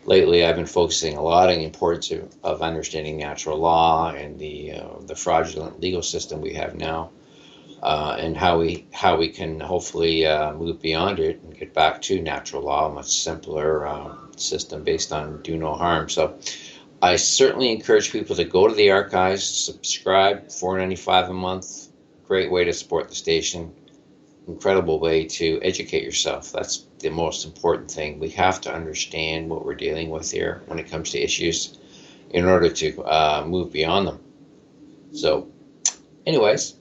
Lately, I've been focusing a lot on the importance of understanding natural law and the fraudulent legal system we have now, and how we can hopefully move beyond it and get back to natural law, a much simpler system based on do no harm. So, I certainly encourage people to go to the archives, subscribe, $4.95 a month. Great way to support the station. Incredible way to educate yourself. That's the most important thing. We have to understand what we're dealing with here when it comes to issues in order to move beyond them. So anyways,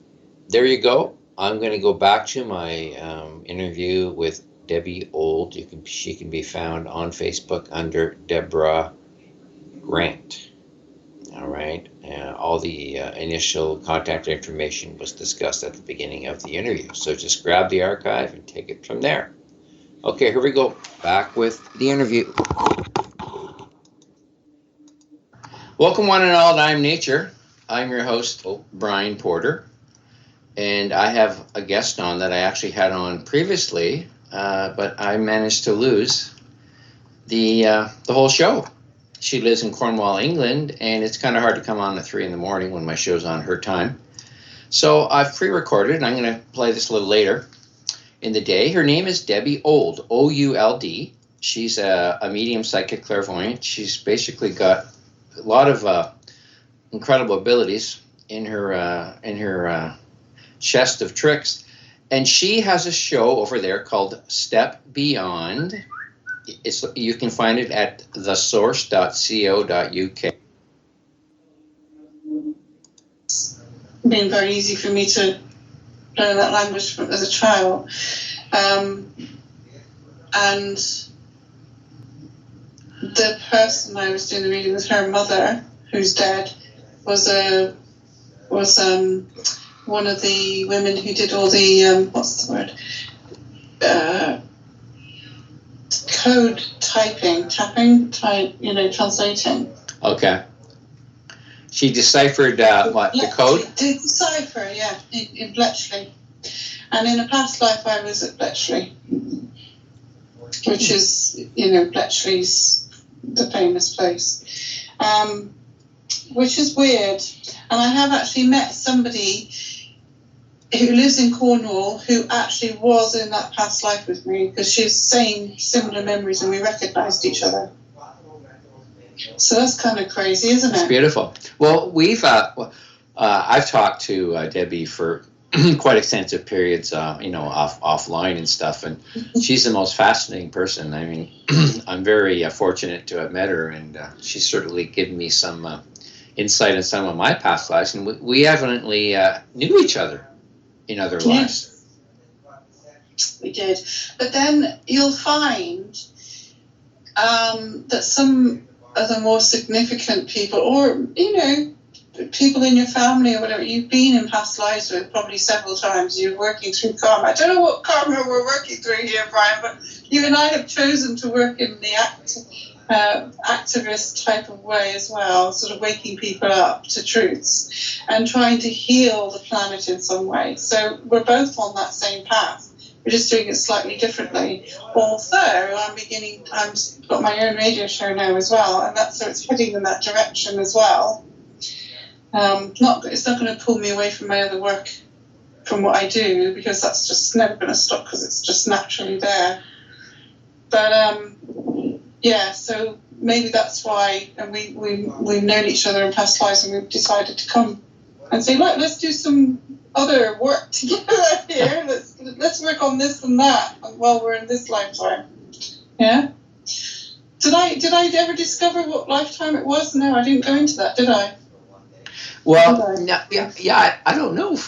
there you go. I'm going to go back to my interview with Deby Ould. She can be found on Facebook under Deborah Grant. All right. All the initial contact information was discussed at the beginning of the interview. So just grab the archive and take it from there. Okay, here we go. Back with the interview. Welcome one and all to I Am Nature. I'm your host, Brian Porter. And I have a guest on that I actually had on previously, but I managed to lose the whole show. She lives in Cornwall, England, and it's kind of hard to come on at 3 in the morning when my show's on her time. So I've pre-recorded, and I'm going to play this a little later in the day. Her name is Deby Ould, O-U-L-D. She's a medium psychic clairvoyant. She's basically got a lot of incredible abilities in her chest of tricks. And she has a show over there called Step Beyond. You can find it at thesource.co.uk. It's been very easy for me to learn that language as a child. And the person I was doing the reading with, her mother, who's dead, was one of the women who did all the code tapping, translating. Okay. She deciphered the code? Did decipher, yeah, in Bletchley. And in a past life, I was at Bletchley, which is, Bletchley's the famous place, which is weird. And I have actually met somebody who lives in Cornwall who actually was in that past life with me, because she's saying similar memories and we recognised each other. So that's kind of crazy, isn't it? It's beautiful. Well, I've talked to Deby for quite extensive periods, offline and stuff, and she's the most fascinating person. I mean, I'm very fortunate to have met her, and she's certainly given me some insight in some of my past lives, and we evidently knew each other in other lives. We did. But then you'll find that some of the more significant people, or, people in your family or whatever, you've been in past lives with probably several times, you're working through karma. I don't know what karma we're working through here, Brian, but you and I have chosen to work in the activist type of way as well, sort of waking people up to truths and trying to heal the planet in some way. So we're both on that same path. We're just doing it slightly differently. Although I've got my own radio show now as well, and so it's heading in that direction as well. It's not going to pull me away from my other work, from what I do, because that's just never going to stop, because it's just naturally there. But so maybe that's why, and we've known each other in past lives, and we've decided to come and say, look, let's do some other work together here. Let's work on this and that while we're in this lifetime. Yeah. Did I ever discover what lifetime it was? No, I didn't go into that, did I? Well, I don't know.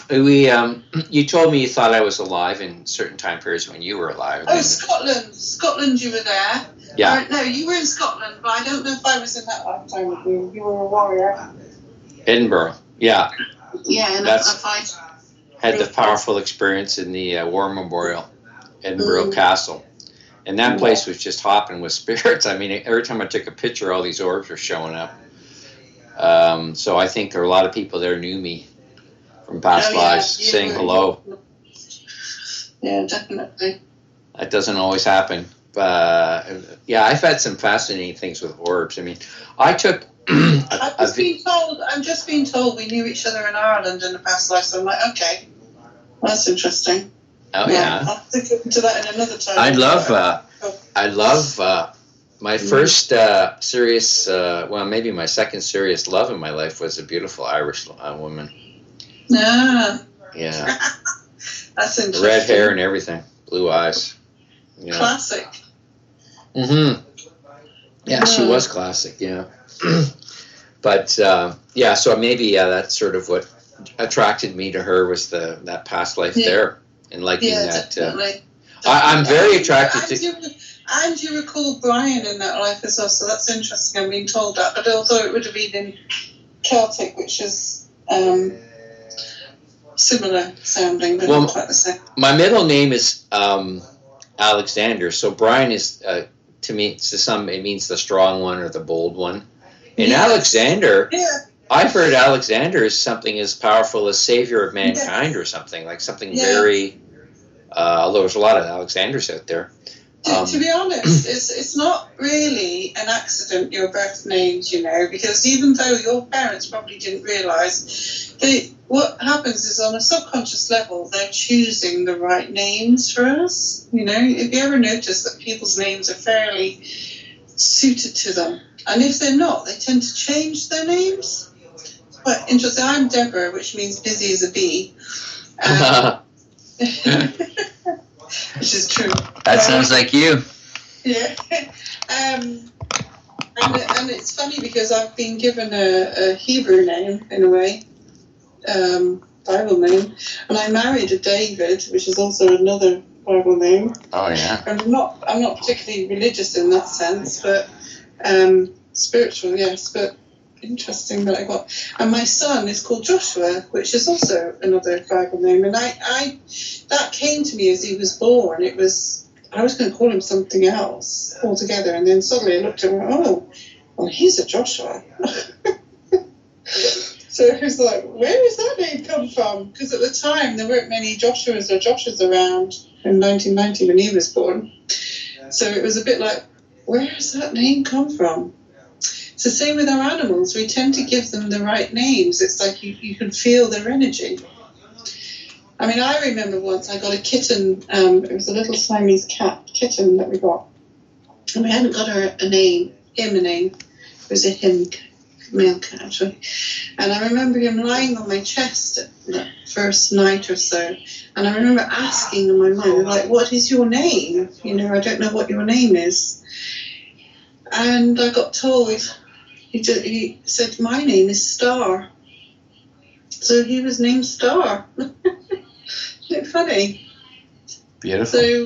You told me you thought I was alive in certain time periods when you were alive. Oh, Scotland, you were there. Yeah. No, you were in Scotland, but I don't know if I was in that lifetime with you. You were a warrior. Edinburgh, yeah. Yeah, and I fight. Had the powerful experience in the War Memorial, Edinburgh Castle. And that place was just hopping with spirits. I mean, every time I took a picture, all these orbs were showing up. So I think there are a lot of people there knew me from past lives, saying hello. Yeah, definitely. That doesn't always happen. I've had some fascinating things with orbs. I mean, I took... I'm just being told we knew each other in Ireland in the past life, so I'm like, okay, that's interesting. Oh, yeah. I'll have to get into that in another time. I love my first serious, maybe my second serious love in my life was a beautiful Irish woman. Yeah. Yeah. That's interesting. Red hair and everything, blue eyes. Yeah. Classic. Mm-hmm. Yeah, she was classic, yeah. But, so maybe, that's sort of what attracted me to her, was that past life there, and liking that. Definitely. I'm very attracted to... And you recall Brian in that life as well, so that's interesting. I'm being told that, but although it would have been in Celtic, which is similar sounding, but not quite the same. My middle name is Alexander, so Brian is, to me, it means the strong one or the bold one. And Alexander, I've heard Alexander is something as powerful as savior of mankind or something, like something very, although there's a lot of Alexanders out there. To be honest, it's not really an accident, your birth names, because even though your parents probably didn't realise, what happens is on a subconscious level, they're choosing the right names for us. If you ever notice that people's names are fairly suited to them, and if they're not, they tend to change their names. But interesting, I'm Deborah, which means busy as a bee. Which is true. That sounds like you. Yeah. And it's funny because I've been given a Hebrew name, in a way, Bible name, and I married a David, which is also another Bible name. Oh, yeah. And I'm not particularly religious in that sense, but spiritual, yes, but interesting that I got. And my son is called Joshua, which is also another Bible name, and I that came to me as he was born. I I was going to call him something else altogether, and then suddenly I looked at him and went, oh, well, he's a Joshua. So it was like, where does that name come from? Because at the time, there weren't many Joshuas or Joshas around in 1990 when he was born. So it was a bit like, where does that name come from? It's the same with our animals. We tend to give them the right names. It's like you can feel their energy. I mean, I remember once I got a kitten. It was a little Siamese kitten that we got. And we hadn't got him a name. It was a him, male cat, actually. And I remember him lying on my chest the first night or so. And I remember asking in my mind, like, what is your name? You know, I don't know what your name is. And I got told, he said, my name is Star. So he was named Star. Isn't it funny? Beautiful. So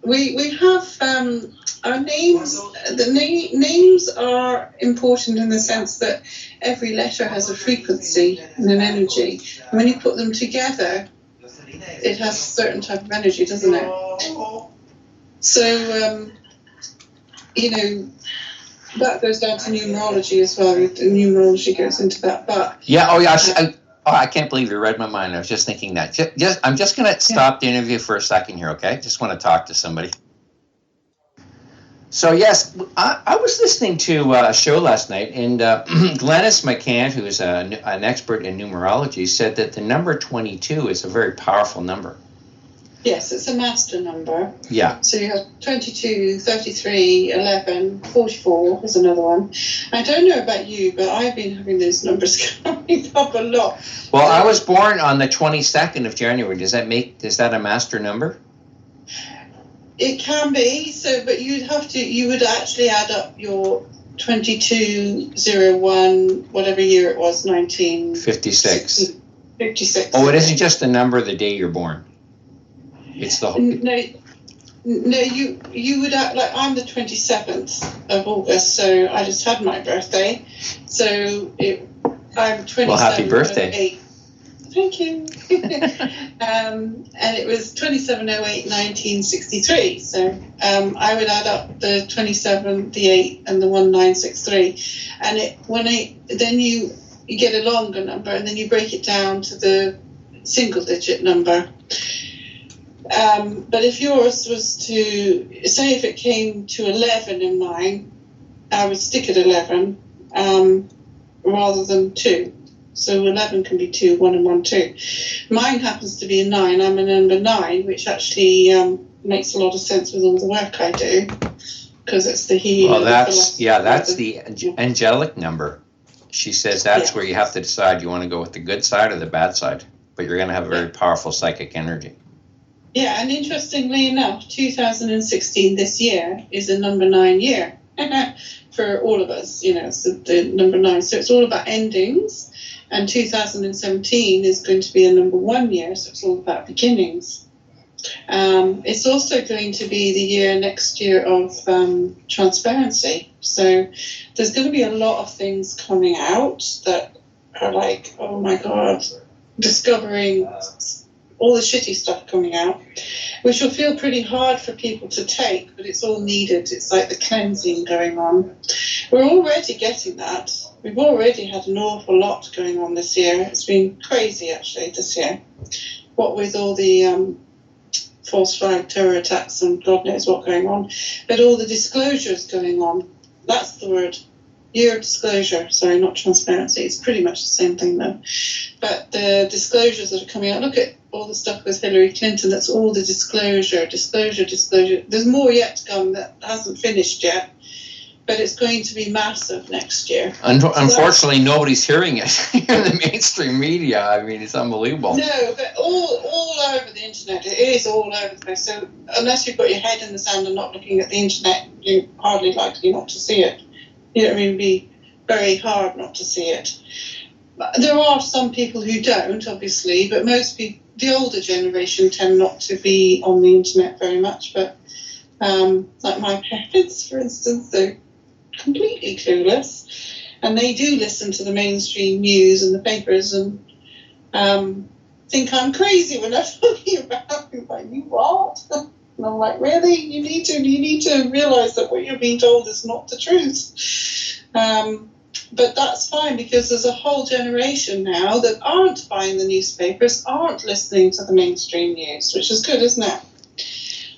we have our names. The names are important in the sense that every letter has a frequency and an energy. And when you put them together, it has a certain type of energy, doesn't it? So, you know, that goes down to numerology as well. Numerology goes into that. But yeah, I can't believe you read my mind. I was just thinking that. I'm just going to stop the interview for a second here, okay? Just want to talk to somebody. So, yes, I was listening to a show last night, and Glennis McCann, who is an expert in numerology, said that the number 22 is a very powerful number. Yes, it's a master number. Yeah. So you have 22, 33, 11, 44 is another one. I don't know about you, but I've been having those numbers coming up a lot. Well, I was born on the 22nd of January. Is that a master number? It can be. So, but you would actually add up your 2201, whatever year it was, 1956. 56. Oh, it isn't just the number of the day you're born. It's the whole. No, you would act like I'm the 27th of August, so I just had my birthday. So I'm 27. Well, happy birthday. Thank you. And it was 2708 1963. So I would add up the 27, the 8, and the 1963, and then you get a longer number, and then you break it down to the single digit number. But if yours was to, say if it came to 11 in mine, I would stick at 11 rather than 2. So 11 can be 2, 1 and 1, 2. Mine happens to be a 9. I'm a number 9, which actually makes a lot of sense with all the work I do, because it's the healing. Well, that's the angelic number. She says that's where you have to decide you want to go with the good side or the bad side, but you're going to have a very powerful psychic energy. Yeah, and interestingly enough, 2016 this year is a number 9 year for all of us. You know, it's the number 9. So it's all about endings. And 2017 is going to be a number 1 year, so it's all about beginnings. It's also going to be the year next year of transparency. So there's going to be a lot of things coming out that are like, oh my God, discovering all the shitty stuff coming out, which will feel pretty hard for people to take, but it's all needed. It's like the cleansing going on. We're already getting that. We've already had an awful lot going on this year. It's been crazy, actually, this year. What with all the false flag terror attacks and God knows what going on. But all the disclosures going on. That's the word. Year of disclosure. Sorry, not transparency. It's pretty much the same thing, though. But the disclosures that are coming out. Look at all the stuff with Hillary Clinton. That's all the disclosure. There's more yet to come that hasn't finished yet. But it's going to be massive next year. Unfortunately, nobody's hearing it in the mainstream media. I mean, it's unbelievable. No, but all over the internet. It is all over the place. So unless you've got your head in the sand and not looking at the internet, you're hardly likely not to see it. You know what I mean? It'd be very hard not to see it. But there are some people who don't, obviously, but most people, the older generation, tend not to be on the internet very much. But like my parents, for instance, they're completely clueless, and they do listen to the mainstream news and the papers and think I'm crazy when I'm talking about it. Like, you what? And I'm like, really? You need to realise that what you're being told is not the truth. But that's fine, because there's a whole generation now that aren't buying the newspapers, aren't listening to the mainstream news, which is good, isn't it?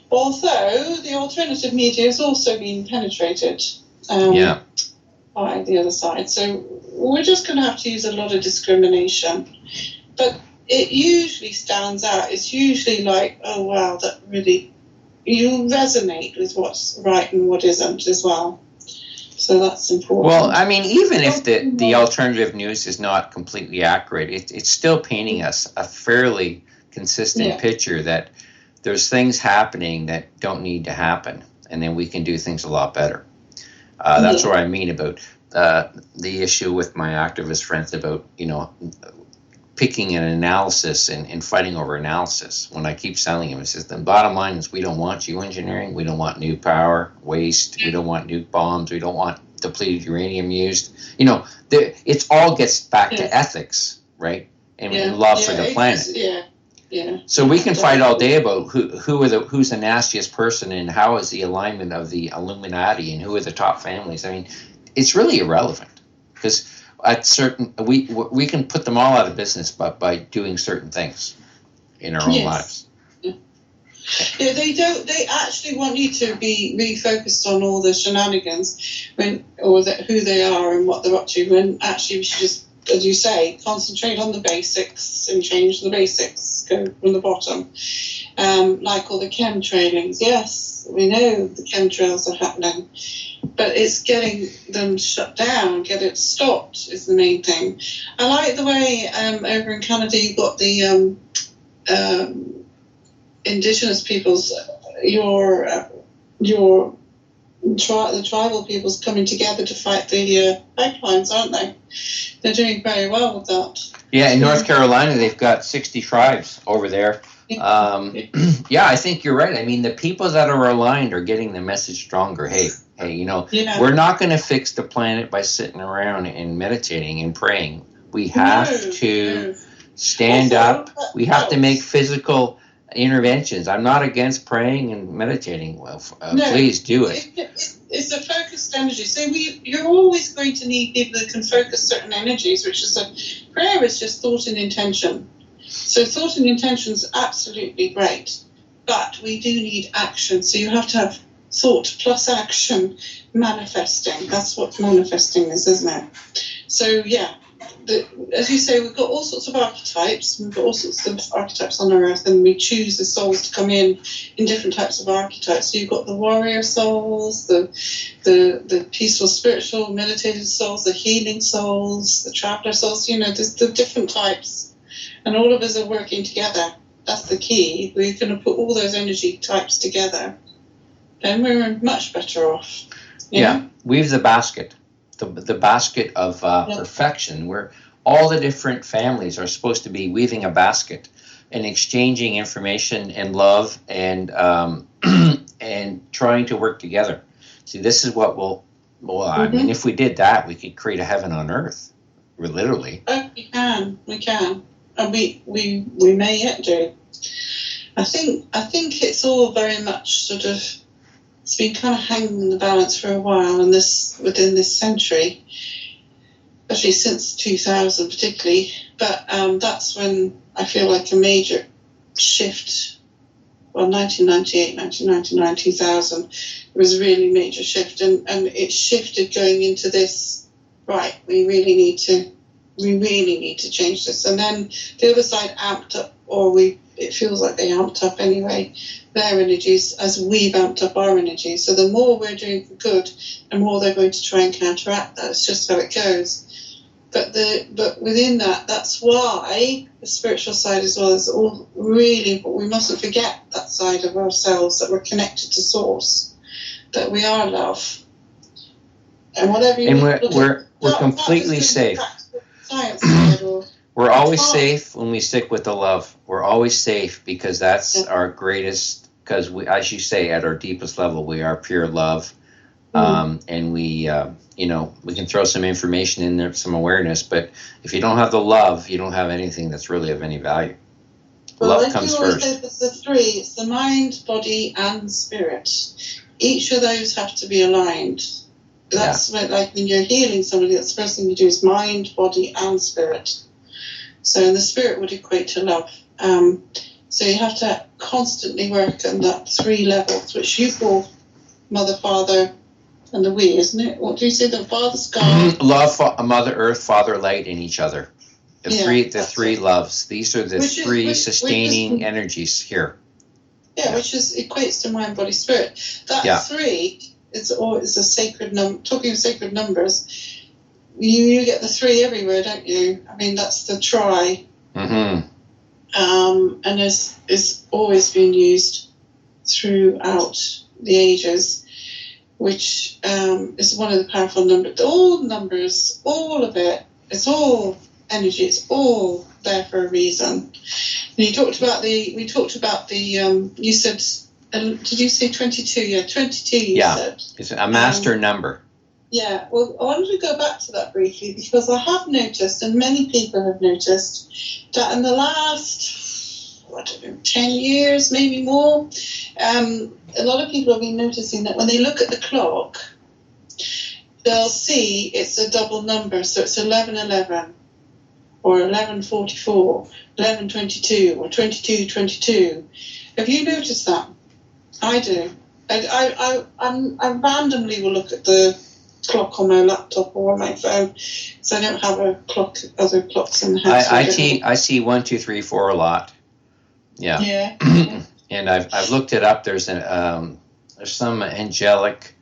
Although the alternative media has also been penetrated by the other side. So we're just going to have to use a lot of discrimination. But it usually stands out. It's usually like, oh, wow, that really, you resonate with what's right and what isn't as well. So that's important. Well, I mean, even if the alternative news is not completely accurate, it's still painting us a fairly consistent picture that there's things happening that don't need to happen, and then we can do things a lot better. That's what I mean about the issue with my activist friends about, picking an analysis and fighting over analysis. When I keep telling him, it says the bottom line is we don't want geoengineering, we don't want new power, waste, we don't want nuke bombs, we don't want depleted uranium used. It all gets back to ethics, right? And love for the planet. So we can fight all day about who's the nastiest person and how is the alignment of the Illuminati and who are the top families. I mean, it's really irrelevant, because at certain we can put them all out of business, but by doing certain things in our own lives. Yeah, they don't. They actually want you to be really focused on all the shenanigans who they are and what they're up to. When actually we should just, as you say, concentrate on the basics and change the basics. Go from the bottom, like all the chemtrailings. Yes, we know the chemtrails are happening, but it's getting them shut down, get it stopped is the main thing. I like the way over in Canada you've got the Indigenous peoples, the tribal peoples coming together to fight the pipelines, aren't they? They're doing very well with that. Yeah, in North Carolina, they've got 60 tribes over there. Yeah, I think you're right. I mean, the people that are aligned are getting the message stronger. Hey, we're not going to fix the planet by sitting around and meditating and praying. We have to stand up. We have to make physical interventions. I'm not against praying and meditating. Well, please do it. It's a focused energy. So you're always going to need people that can focus certain energies, which is prayer is just thought and intention. So thought and intention is absolutely great, but we do need action. So you have to have thought plus action manifesting. That's what manifesting is, isn't it? So as you say, we've got all sorts of archetypes. We've got all sorts of archetypes on our earth, and we choose the souls to come in different types of archetypes. So you've got the warrior souls, the peaceful, spiritual, meditative souls, the healing souls, the traveler souls. There's the different types, and all of us are working together. That's the key. We're going to put all those energy types together, then we're much better off. Yeah, weave the basket. The basket of perfection, where all the different families are supposed to be weaving a basket and exchanging information and love and and trying to work together. See, this is what I mean, if we did that, we could create a heaven on earth, literally. Oh, we can, and we may yet do. I think it's all very much sort of. It's been kind of hanging in the balance for a while, and within this century, especially since 2000 particularly, but that's when I feel like a major shift, 1998, 1999, 2000, there was a really major shift, and it shifted going into this, right, we really need to change this, and then the other side amped up, it feels like they amped up anyway, their energies as we've amped up our energies. So the more we're doing for good, the more they're going to try and counteract that. It's just how it goes. But within that's why the spiritual side as well is all really important. We mustn't forget that side of ourselves, that we're connected to Source, that we are love. And whatever you we're completely safe. Science side or we're always safe when we stick with the love. We're always safe because that's our greatest, because we, as you say, at our deepest level, we are pure love. And we can throw some information in there, some awareness, but if you don't have the love, you don't have anything that's really of any value. But Love like comes you always first. say, there's the three. It's the mind, body, and spirit. Each of those have to be aligned. That's when, like when you're healing somebody, that's the first thing you do is mind, body, and spirit. So the spirit would equate to love. So you have to constantly work on that 3 levels, which you call Mother, Father, and the we, isn't it? What do you say? The Father's God. Love, Mother Earth, Father Light, and each other. The three it. loves. These are the three sustaining energies here. Yeah, which equates to mind, body, spirit. That 3 is a sacred number. Talking of sacred numbers, you get the 3 everywhere, don't you? I mean, that's the tri. Mm-hmm. And is always been used throughout the ages, which is one of the powerful numbers. All numbers, all of it, it's all energy. It's all there for a reason. And we talked about the. You said, did you say 22? Yeah, 22. You said it's a master number. Yeah, well, I wanted to go back to that briefly because I have noticed, and many people have noticed, that in the last, 10 years, maybe more, a lot of people have been noticing that when they look at the clock, they'll see it's a double number, so it's 11:11, or 11:44, 11:22, or 22:22. Have you noticed that? I do. I randomly will look at the clock on my laptop or on my phone, so I don't have other clocks in the house. I see 1, 2, 3, 4 a lot. Yeah. And I've looked it up. There's some angelic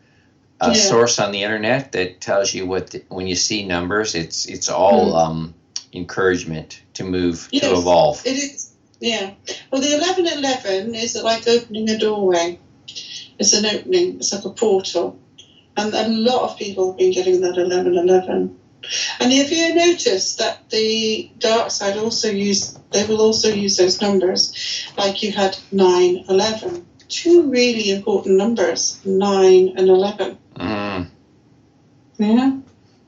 source on the internet that tells you when you see numbers, it's all encouragement to move, to evolve. It is. Yeah. Well, the 11:11 is like opening a doorway. It's an opening. It's like a portal. And a lot of people have been getting that 11:11. And if you notice that the dark side will also use those numbers, like you had 9:11. 2 really important numbers, 9 and 11. Mm. Yeah.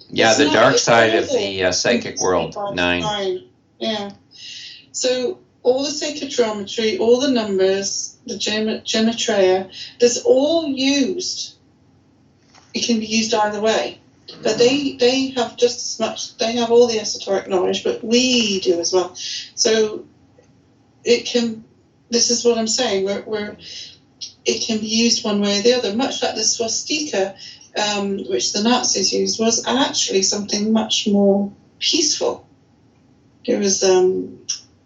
Yeah, the dark side of the psychic world, 9. Yeah. So all the sacred geometry, all the numbers, the gematria, that's all used. It can be used either way. But they have just as much, they have all the esoteric knowledge, but we do as well. So this is what I'm saying, it can be used one way or the other, much like the swastika, which the Nazis used, was actually something much more peaceful. It was,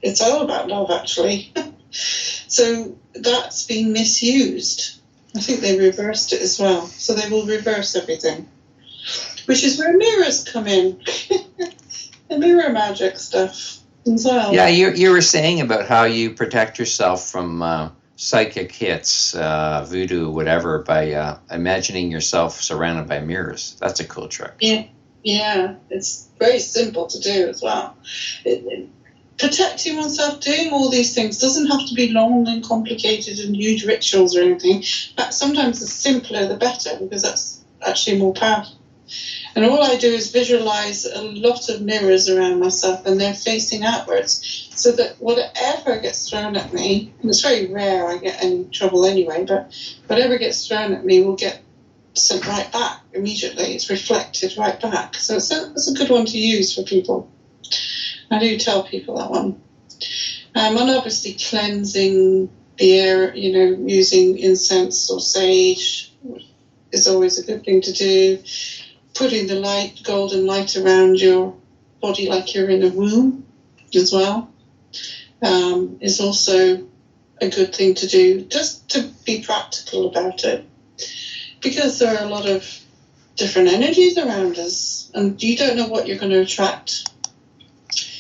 it's all about love, actually. So that's been misused. I think they reversed it as well. So they will reverse everything, which is where mirrors come in. The mirror magic stuff as well. Yeah, you were saying about how you protect yourself from psychic hits, voodoo, whatever, by imagining yourself surrounded by mirrors. That's a cool trick. Yeah, it's very simple to do as well. Protecting oneself, doing all these things doesn't have to be long and complicated and huge rituals or anything. But sometimes the simpler the better, because that's actually more powerful. And all I do is visualize a lot of mirrors around myself, and they're facing outwards, so that whatever gets thrown at me, and it's very rare I get any trouble anyway, but whatever gets thrown at me will get sent right back immediately. It's reflected right back. So it's a good one to use for people. I do tell people that one. And obviously cleansing the air, using incense or sage is always a good thing to do. Putting the golden light around your body like you're in a womb as well is also a good thing to do, just to be practical about it. Because there are a lot of different energies around us, and you don't know what you're going to attract.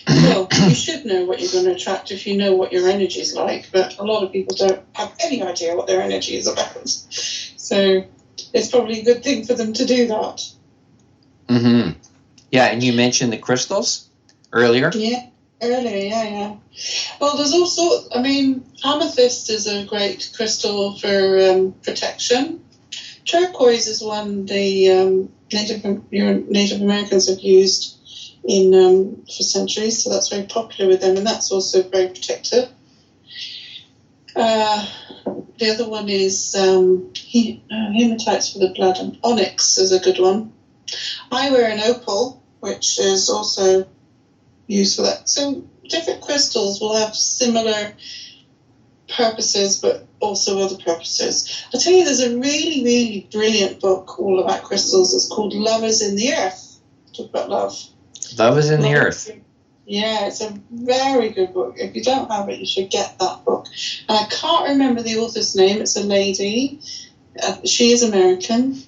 Well, you should know what you're going to attract if you know what your energy is like, but a lot of people don't have any idea what their energy is about. So it's probably a good thing for them to do that. Mm-hmm. Yeah, and you mentioned the crystals earlier? Yeah, yeah. Well, there's all sorts. Amethyst is a great crystal for protection. Turquoise is one the Native Americans have used for centuries, so that's very popular with them, and that's also very protective. The other one is hematite for the blood, and onyx is a good one. I wear an opal, which is also used for that. So different crystals will have similar purposes, but also other purposes. I'll tell you, there's a really, really brilliant book all about crystals. It's called Love is in the Earth. Talk about love. Love is in the Earth. Yeah, it's a very good book. If you don't have it, you should get that book. And I can't remember the author's name. It's a lady. She is American.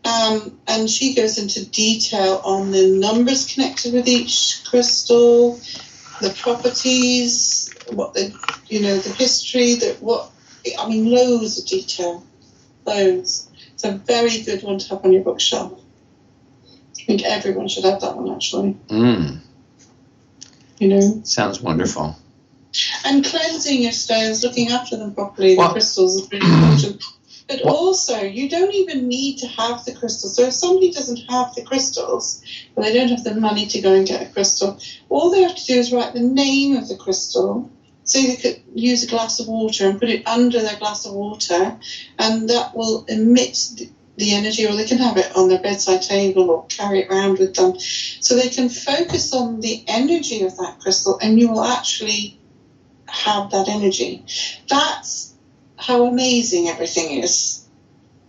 And she goes into detail on the numbers connected with each crystal, the properties, the history, loads of detail. Loads. It's a very good one to have on your bookshelf. I think everyone should have that one, actually. Sounds wonderful. And cleansing your stones, looking after them properly, the crystals is really important. But also, you don't even need to have the crystals. So if somebody doesn't have the crystals, or they don't have the money to go and get a crystal, all they have to do is write the name of the crystal. So they could use a glass of water and put it under their glass of water, and that will emit the energy, or they can have it on their bedside table or carry it around with them. So they can focus on the energy of that crystal, and you will actually have that energy. That's how amazing everything is.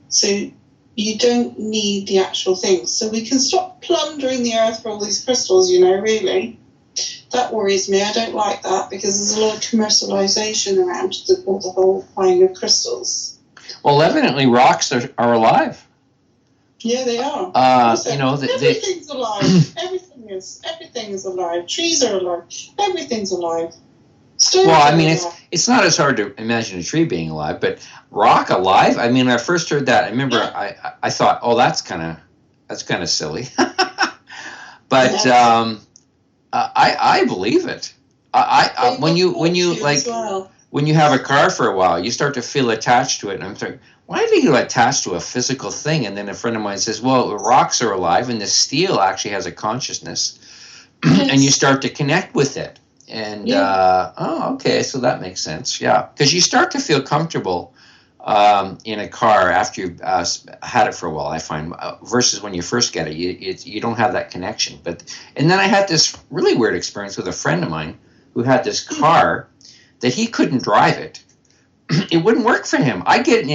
So you don't need the actual things. So we can stop plundering the earth for all these crystals, really. That worries me. I don't like that, because there's a lot of commercialization around the whole buying of crystals. Well, evidently rocks are alive. Yeah, they are. Everything's alive. Everything is alive. Trees are alive. Everything's alive. It's not as hard to imagine a tree being alive, but rock alive? I mean, when I first heard that, I remember I thought, oh, that's kind of silly. But I believe it. When you have a car for a while, you start to feel attached to it. And I'm thinking, why do you attach to a physical thing? And then a friend of mine says, well, rocks are alive, and the steel actually has a consciousness. Yes. And you start to connect with it. And, okay, so that makes sense. Yeah, because you start to feel comfortable in a car after you've had it for a while, I find, versus when you first get it. You don't have that connection. And then I had this really weird experience with a friend of mine who had this car that he couldn't drive it. It wouldn't work for him. I get it, and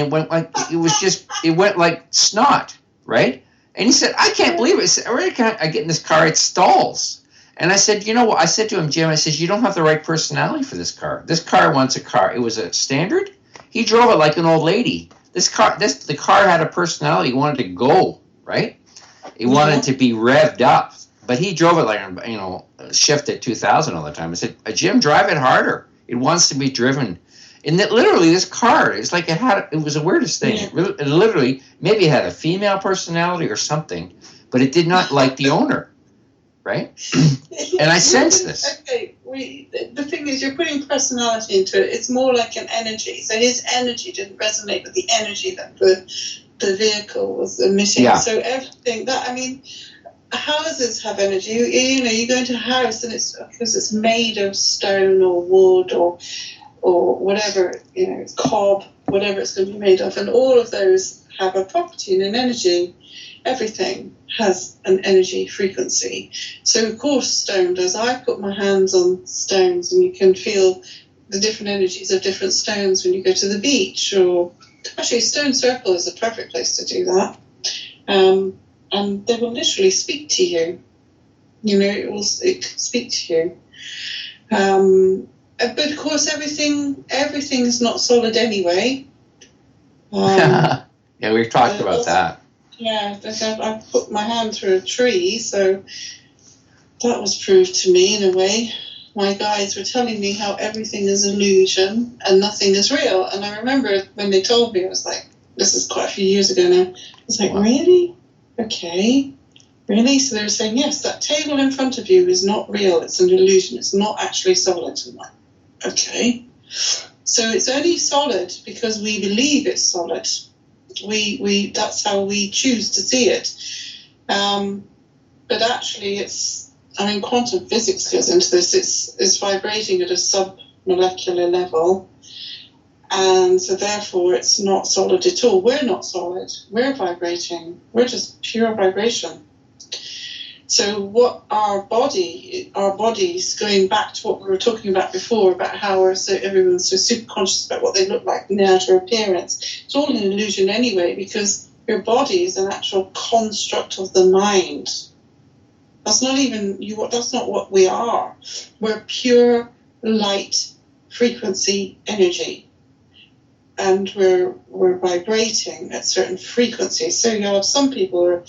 it went like snot, right? And he said, I can't believe it. I get in this car, it stalls. And I said, you know what? I said to him, Jim, I said, you don't have the right personality for this car. This car wants a car. It was a Standard. He drove it like an old lady. The car had a personality. He wanted to go, right? He wanted to be revved up. But he drove it like, shift at 2,000 all the time. I said, Jim, drive it harder. It wants to be driven. And that literally, this car, it's like it was the weirdest thing. Yeah. It literally, maybe it had a female personality or something, but it did not like the owner, right? And I sensed this. Okay, the thing is, you're putting personality into it. It's more like an energy. So his energy didn't resonate with the energy that the vehicle was emitting. Yeah. So everything houses have energy. You go into a house and it's because it's made of stone or wood or whatever, it's cob, whatever it's going to be made of, and all of those have a property and an energy. Everything has an energy frequency. So of course stone does. I put my hands on stones and you can feel the different energies of different stones when you go to the beach, or actually a stone circle is a perfect place to do that. And they will literally speak to you. It can speak to you. But of course, everything is not solid anyway. Yeah, we've talked about that. Yeah, I put my hand through a tree, so that was proved to me in a way. My guides were telling me how everything is illusion and nothing is real. And I remember when they told me, I was like, this is quite a few years ago now. I was like, Really? Okay. Really? So they were saying, yes, that table in front of you is not real. It's an illusion. It's not actually solid. I'm like, okay. So it's only solid because we believe it's solid. We that's how we choose to see it. But actually quantum physics goes into this. It's vibrating at a sub-molecular level. And so therefore it's not solid at all. We're not solid. We're vibrating. We're just pure vibration. So what our bodies, going back to what we were talking about before, about how everyone's so super conscious about what they look like in their outer appearance, it's all an illusion anyway, because your body is an actual construct of the mind. That's not even you. That's not what we are. We're pure light frequency energy, and we're vibrating at certain frequencies. So you have some people who are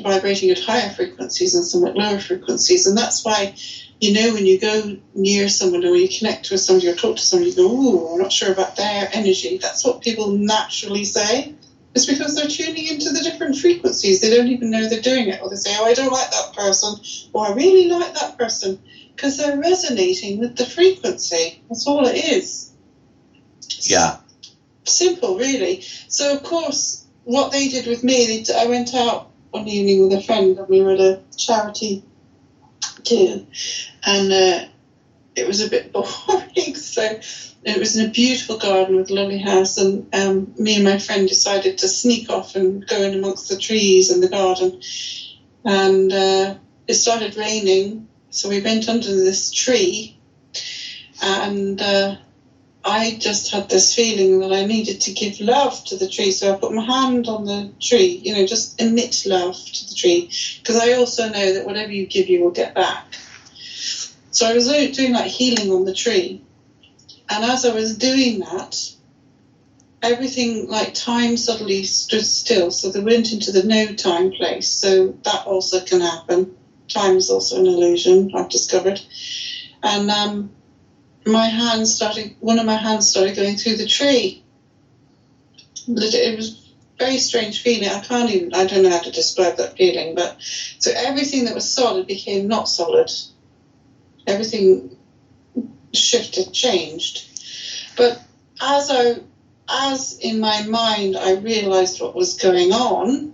vibrating at higher frequencies and some at lower frequencies, and that's why, when you go near someone or you connect with somebody or talk to somebody, you go, "Ooh, I'm not sure about their energy." That's what people naturally say. It's because they're tuning into the different frequencies. They don't even know they're doing it, or they say, "Oh, I don't like that person," or "I really like that person," because they're resonating with the frequency. That's all it is. Yeah. Simple, really. So, of course, what they did with me, I went out one evening with a friend, and we were at a charity do, and it was a bit boring. So it was in a beautiful garden with a lovely house, and me and my friend decided to sneak off and go in amongst the trees in the garden. And it started raining, so we went under this tree, and I just had this feeling that I needed to give love to the tree. So I put my hand on the tree, just emit love to the tree, because I also know that whatever you give, you will get back. So I was doing like healing on the tree. And as I was doing that, everything, like time suddenly stood still. So they went into the no time place. So that also can happen. Time is also an illusion, I've discovered. And one of my hands started going through the tree. It was a very strange feeling. I don't know how to describe that feeling. But so everything that was solid became not solid. Everything shifted, changed. But as in my mind I realized what was going on,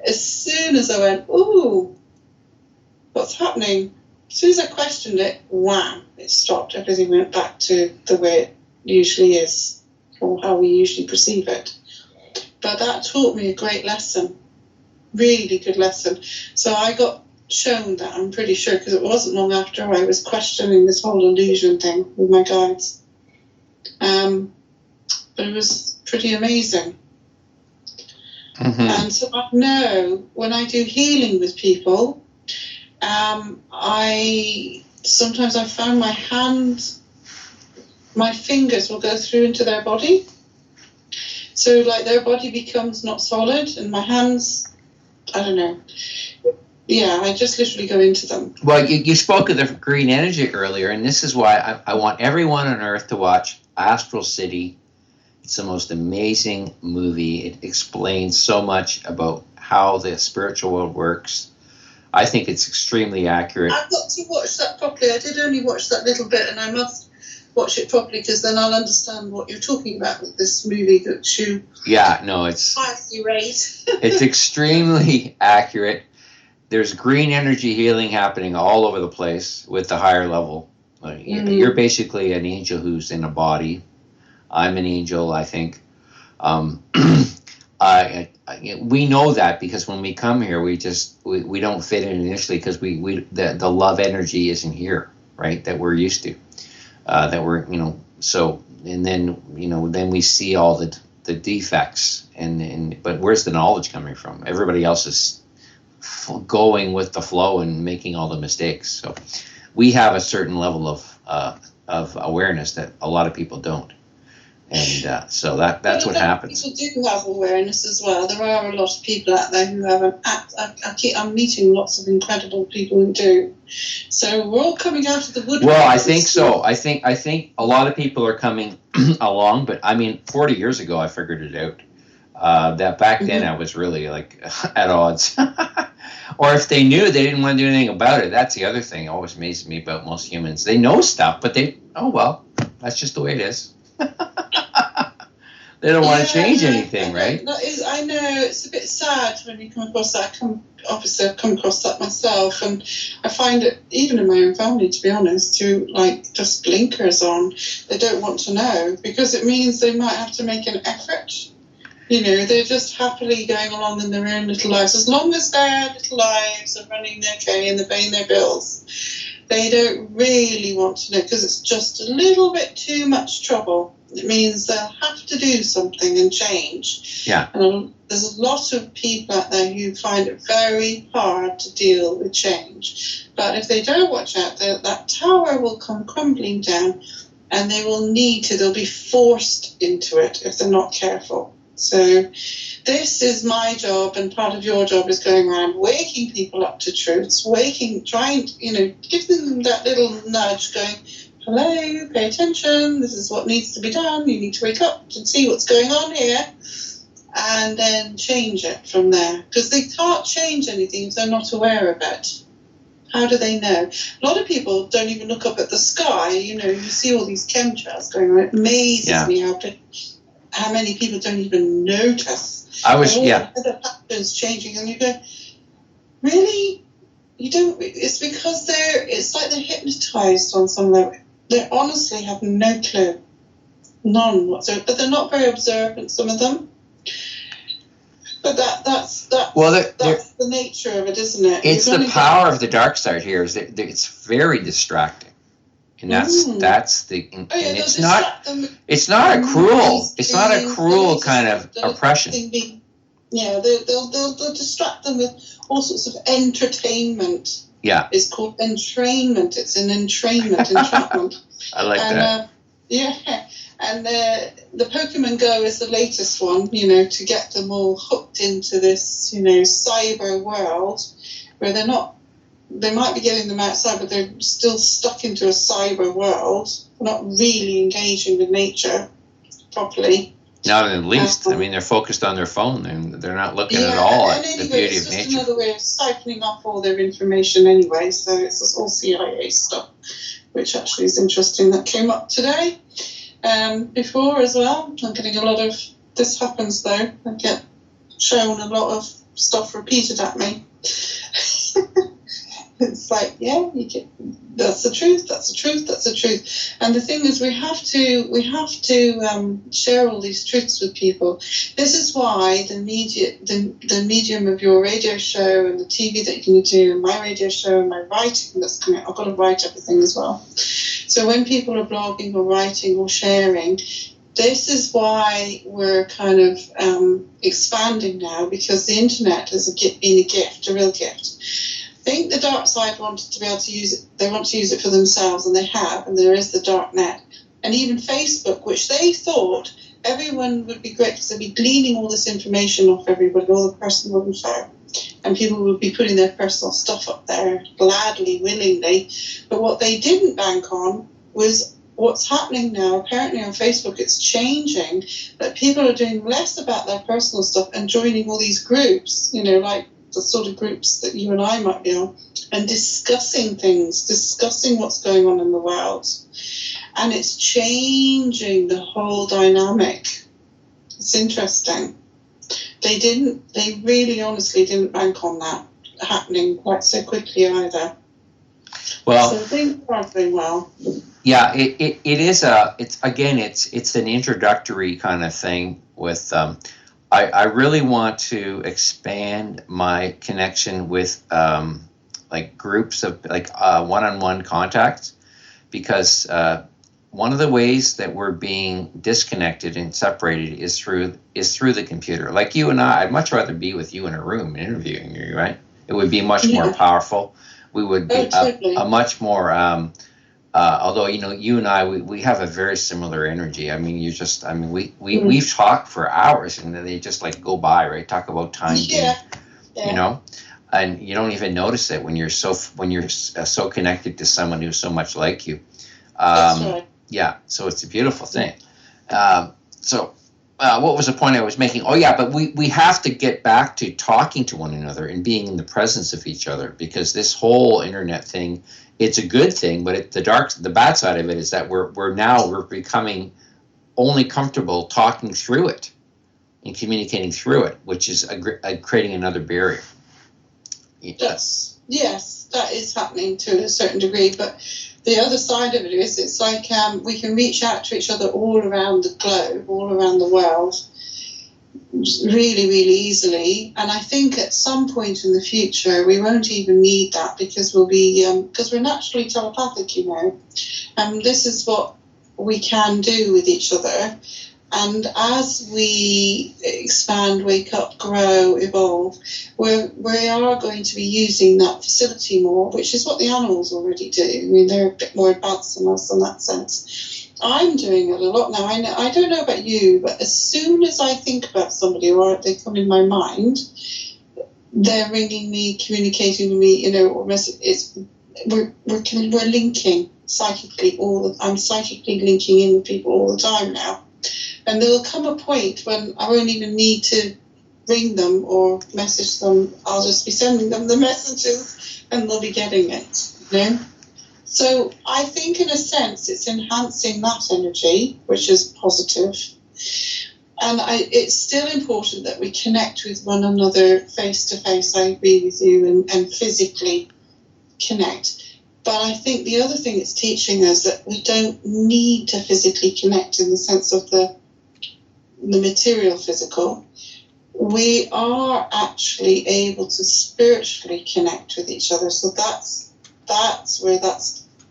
as soon as I went, "Ooh, what's happening?" As soon as I questioned it, wham, it stopped. Everything went back to the way it usually is, or how we usually perceive it. But that taught me a great lesson, really good lesson. So I got shown that, I'm pretty sure, because it wasn't long after I was questioning this whole illusion thing with my guides. But it was pretty amazing. Mm-hmm. And so I know when I do healing with people, sometimes I found my fingers will go through into their body. So like their body becomes not solid, and my hands, I don't know. Yeah, I just literally go into them. Well, you spoke of the green energy earlier, and this is why I want everyone on Earth to watch Astral City. It's the most amazing movie. It explains so much about how the spiritual world works. I think it's extremely accurate. I've got to watch that properly. I did only watch that little bit, and I must watch it properly, because then I'll understand what you're talking about with this movie that you... Yeah, no, it's... highly rate. It's extremely accurate. There's green energy healing happening all over the place with the higher level. You're basically an angel who's in a body. I'm an angel, I think. We know that because when we come here, we don't fit in initially, because the love energy isn't here, right? That we're used to, that we're so, and then then we see all the defects, but where's the knowledge coming from? Everybody else is going with the flow and making all the mistakes. So we have a certain level of awareness that a lot of people don't. And so that's what happens. People do have awareness as well. There are a lot of people out there who have I'm meeting lots of incredible people who do. So we're all coming out of the woodwork. Well, I think so. I think a lot of people are coming along, but 40 years ago I figured it out. That back then I was really like at odds. Or if they knew, they didn't want to do anything about it. That's the other thing that always amazes me about most humans. They know stuff, but that's just the way it is. They don't want to change anything, right? That is, I know, it's a bit sad when you come across that. Obviously, I've come across that myself, and I find it, even in my own family, to be honest, who like just blinkers on. They don't want to know because it means they might have to make an effort. You know, they're just happily going along in their own little lives. As long as their little lives are running okay and they're paying their bills, they don't really want to know because it's just a little bit too much trouble. It means they'll have to do something and change. Yeah. And there's a lot of people out there who find it very hard to deal with change. But if they don't watch out, that tower will come crumbling down and they'll be forced into it if they're not careful. So this is my job, and part of your job is going around waking people up to truths, trying, give them that little nudge going, hello, pay attention, this is what needs to be done, you need to wake up and see what's going on here, and then change it from there. Because they can't change anything if they're not aware of it. How do they know? A lot of people don't even look up at the sky. You see all these chemtrails going on. It amazes me how many people don't even notice. The patterns changing, and you go, really? You don't? It's because it's like they're hypnotized on some level. They honestly have no clue, none whatsoever. But they're not very observant, some of them. But that's the nature of it, isn't it? It's the power of the dark side here. Is that it's very distracting. And it's not a cruel kind of oppression. They'll distract them with all sorts of entertainment. Yeah. It's called entrainment. It's an entrapment. I like that. And the Pokemon Go is the latest one, to get them all hooked into this, cyber world where they might be getting them outside, but they're still stuck into a cyber world, not really engaging with nature properly. Not in the least. They're focused on their phone, and they're not looking at all at the beauty of nature. It's just another way of siphoning off all their information anyway, so it's all CIA stuff, which actually is interesting. That came up today. Before as well. I'm getting a lot of, this happens though, I get shown a lot of stuff repeated at me. It's like, that's the truth. And the thing is, we have to share all these truths with people. This is why the medium of your radio show and the TV that you can do, and my radio show and my writing that's coming out, I've got to write everything as well. So when people are blogging or writing or sharing, this is why we're kind of expanding now, because the internet has been a gift, a real gift. I think the dark side wanted to be able to use it. They want to use it for themselves, and they have, and there is the dark net. And even Facebook, which they thought everyone would be great because they'd be gleaning all this information off everybody, all the personal info, and people would be putting their personal stuff up there gladly, willingly. But what they didn't bank on was what's happening now. Apparently on Facebook it's changing, that people are doing less about their personal stuff and joining all these groups, like the sort of groups that you and I might be on, and discussing what's going on in the world. And it's changing the whole dynamic. It's interesting. They really honestly didn't bank on that happening quite so quickly either. Well, so things are going well. Yeah, it's an introductory kind of thing with, I really want to expand my connection with groups of one-on-one contacts, because one of the ways that we're being disconnected and separated is through the computer. Like you and I, I'd much rather be with you in a room interviewing you, right? It would be much more powerful. We would be a much more, although, you and I, we have a very similar energy. We've talked for hours and then they just go by, right? Talk about time, and you don't even notice it when you're so connected to someone who's so much like you. That's right. Yeah, so it's a beautiful thing. What was the point I was making? Oh, yeah, but we have to get back to talking to one another and being in the presence of each other, because this whole internet thing, it's a good thing, but the bad side of it is that we're becoming only comfortable talking through it and communicating through it, which is creating another barrier. Yes, that is happening to a certain degree, but the other side of it is it's like we can reach out to each other all around the globe, all around the world, really, really easily. And I think at some point in the future we won't even need that, because we'll be because we're naturally telepathic, you know, and this is what we can do with each other. And as we expand, wake up, grow, evolve, we are going to be using that facility more, which is what the animals already do. I mean, they're a bit more advanced than us in that sense. I'm doing it a lot now. I don't know about you, but as soon as I think about somebody or they come in my mind, they're ringing me, communicating with me, you know, or we're linking psychically I'm psychically linking in with people all the time now. And there will come a point when I won't even need to ring them or message them. I'll just be sending them the messages and they'll be getting it, you know? So I think in a sense it's enhancing that energy, which is positive. And it's still important that we connect with one another face to face. I agree with you, and physically connect. But I think the other thing it's teaching us that we don't need to physically connect in the sense of the material physical. We are actually able to spiritually connect with each other. So that's where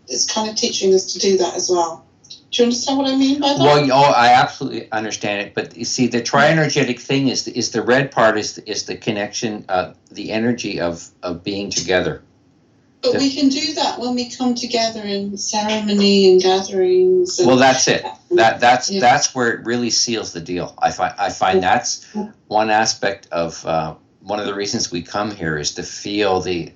it's kind of teaching us to do that as well. Do you understand what I mean by that? Well, I absolutely understand it. But you see, the tri-energetic thing is the red part is the connection, the energy of being together. But we can do that when we come together in ceremony and gatherings. Well, that's it. That's where it really seals the deal. I find that's one aspect of one of the reasons we come here is to feel the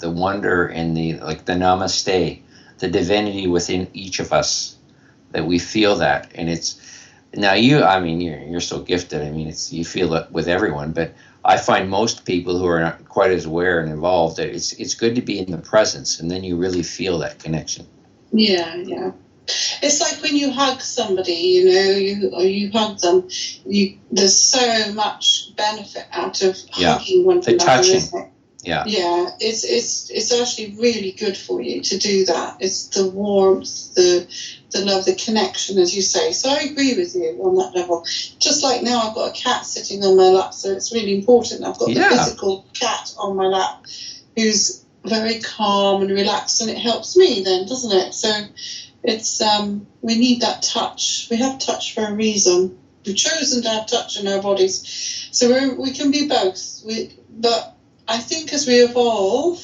wonder and the namaste, the divinity within each of us, that we feel that. And it's now you're so gifted. I mean, you feel it with everyone, but I find most people who are not quite as aware and involved that it's good to be in the presence, and then you really feel that connection. Yeah. It's like when you hug somebody, you know, you hug them. There's so much benefit out of hugging one another. The touching. Yeah. It's actually really good for you to do that. It's the warmth, the love, the connection, as you say. So I agree with you on that level. Just like now I've got a cat sitting on my lap, so it's really important. I've got the physical cat on my lap who's very calm and relaxed, and it helps me then, doesn't it? So it's we need that touch. We have touch for a reason. We've chosen to have touch in our bodies. So we can be both. But I think as we evolve,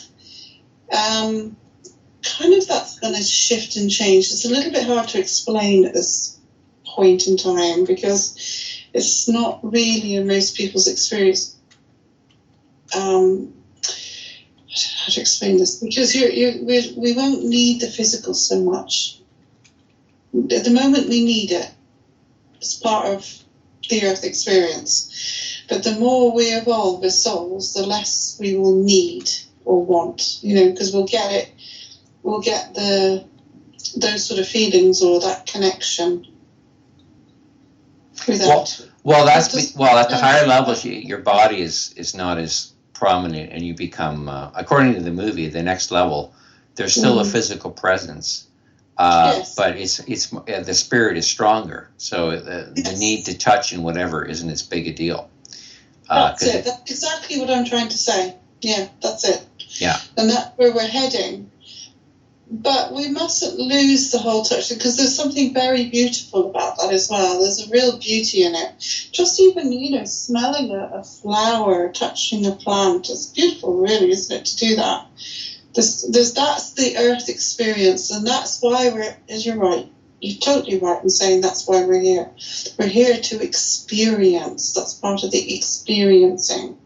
kind of that's going to shift and change. It's a little bit hard to explain at this point in time because it's not really in most people's experience. How to explain this? Because we won't need the physical so much. At the moment we need it. It's part of the earth experience. But the more we evolve as souls, the less we will need or want, you know, because we'll get it. We'll get those sort of feelings or that connection without. Well, at the higher levels, your body is not as prominent, and you become, according to the movie, the next level. There's still a physical presence, yes. But it's the spirit is stronger, so the need to touch and whatever isn't as big a deal. That's it. That's exactly what I'm trying to say. Yeah, that's it. Yeah, and that's where we're heading. But we mustn't lose the whole touch, because there's something very beautiful about that as well. There's a real beauty in it. Just even, you know, smelling a flower, touching a plant, it's beautiful, really, isn't it, to do that? That's the earth experience, and that's why you're right. You're totally right in saying that's why we're here. We're here to experience. That's part of the experiencing.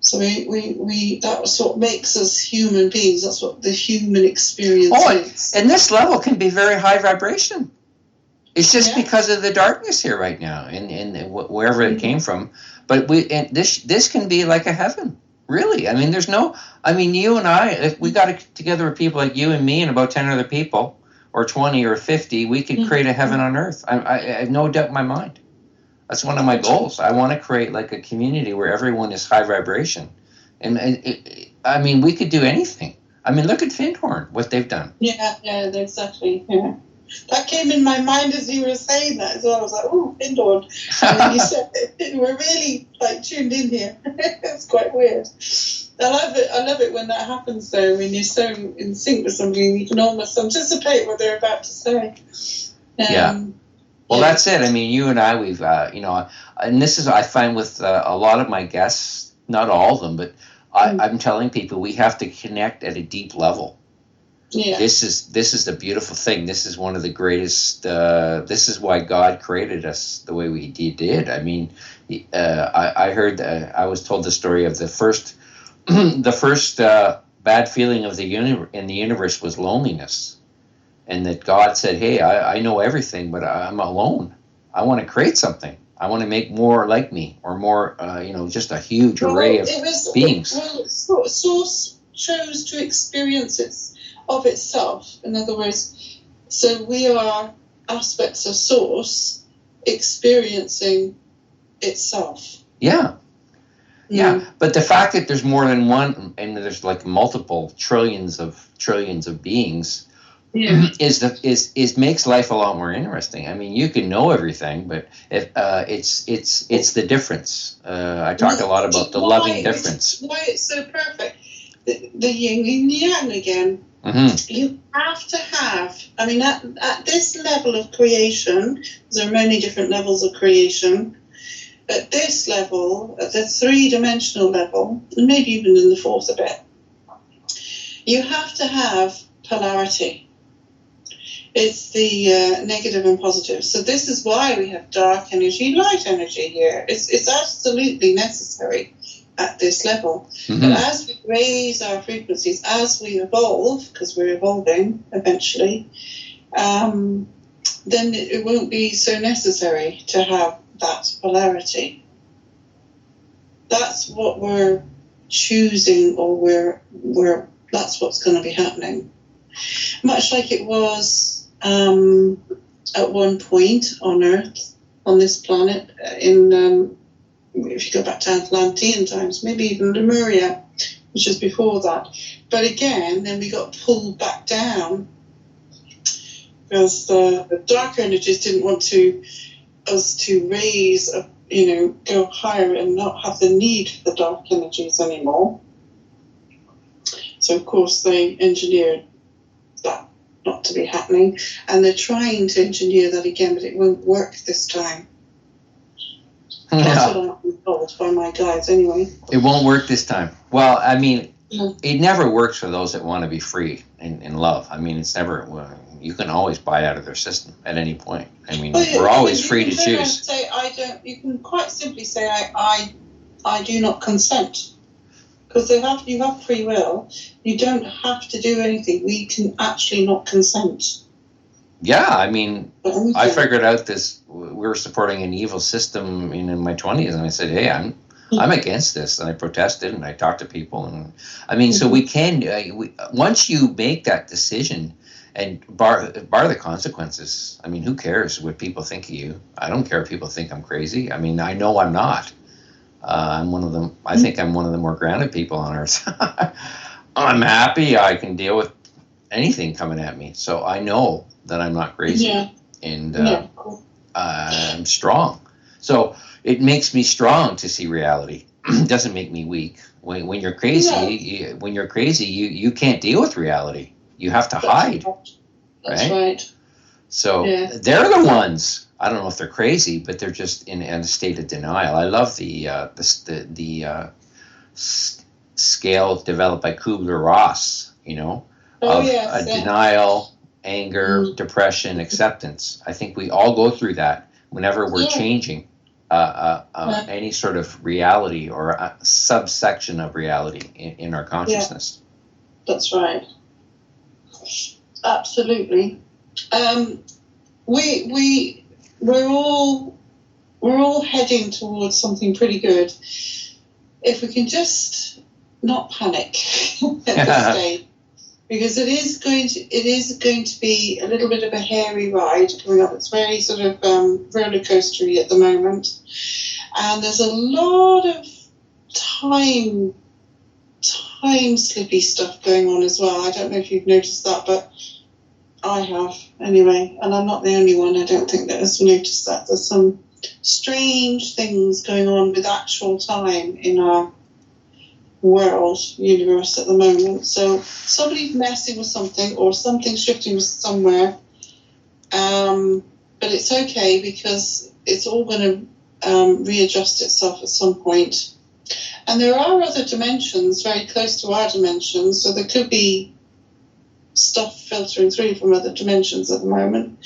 So that's what makes us human beings. That's what the human experience is. And this level can be very high vibration. It's just because of the darkness here right now, and wherever it came from. But this can be like a heaven, really. I mean, you and I, if we got together with people like you and me and about 10 other people, or 20 or 50, we could create a heaven on earth. I have no doubt in my mind. That's one of my goals. I want to create like a community where everyone is high vibration. And I mean, we could do anything. I mean, look at Findhorn, what they've done. Yeah, exactly. Yeah. That came in my mind as you were saying that as well. I was like, oh, Findhorn. And then you said it. We're really like tuned in here. It's quite weird. I love it when that happens though, when you're so in sync with somebody and you can almost anticipate what they're about to say. Well, that's it. I mean, you and I, we've, and this is, I find with a lot of my guests, not all of them, but I'm telling people we have to connect at a deep level. Yeah. This is the beautiful thing. This is one of the greatest. This is why God created us the way He did. I mean, I heard. I was told the story of the first bad feeling of in the universe was loneliness, and that God said, "Hey, I know everything, but I'm alone. I want to create something. I want to make more like me, or more. Just a huge array of beings." Well, Source chose to experience of itself. In other words, so we are aspects of Source experiencing itself. Yeah. But the fact that there's more than one, and there's like multiple trillions of beings, is makes life a lot more interesting. I mean, you can know everything, but it's the difference. I talk a lot about the loving difference. Why it's so perfect. The yin and yang again. Mm-hmm. You have to have, I mean, at this level of creation, there are many different levels of creation. At this level, at the three-dimensional level, and maybe even in the fourth a bit, you have to have polarity. It's the negative and positive. So this is why we have dark energy, light energy here. It's absolutely necessary at this level. Mm-hmm. But as we raise our frequencies, as we evolve, because we're evolving eventually, then it won't be so necessary to have that polarity. That's what we're choosing, or that's what's going to be happening. Much like it was at one point on Earth, on this planet, if you go back to Atlantean times, maybe even Lemuria, which is before that. But again, then we got pulled back down because the dark energies didn't want us to raise, go higher and not have the need for the dark energies anymore. So, of course, they engineered that not to be happening. And they're trying to engineer that again, but it won't work this time. That's what I'm told by my guides, anyway. It won't work this time. Well, I mean, it never works for those that want to be free in love. I mean, it's never. You can always buy out of their system at any point. I mean, we're always free to choose. Say I don't. You can quite simply say I do not consent, because you have free will. You don't have to do anything. We can actually not consent. Yeah, I mean, I figured out this. We were supporting an evil system in my 20s, and I said, "Hey, I'm against this," and I protested, and I talked to people, and I mean, so we can. Once you make that decision and bar the consequences. I mean, who cares what people think of you? I don't care if people think I'm crazy. I mean, I know I'm not. I'm one of them. I think I'm one of the more grounded people on earth. I'm happy. I can deal with anything coming at me. So I know that I'm not crazy, and I'm strong. So it makes me strong to see reality. It doesn't make me weak. When you're crazy, you can't deal with reality. You have to hide. That's right. So they're the ones. I don't know if they're crazy, but they're just in a state of denial. I love the scale developed by Kubler-Ross. Denial, anger, depression, acceptance. I think we all go through that whenever we're changing any sort of reality or a subsection of reality in our consciousness. Yeah. That's right. Absolutely. We're all heading towards something pretty good. If we can just not panic at this stage. because it is going to be a little bit of a hairy ride coming up. It's very sort of roller coastery at the moment, and there's a lot of time slippy stuff going on as well. I don't know if you've noticed that, but I have anyway, and I'm not the only one. I don't think that has noticed that. There's some strange things going on with actual time in our universe at the moment. So somebody's messing with something, or something's shifting somewhere, but it's okay because it's all going to readjust itself at some point. And there are other dimensions very close to our dimensions, so there could be stuff filtering through from other dimensions at the moment,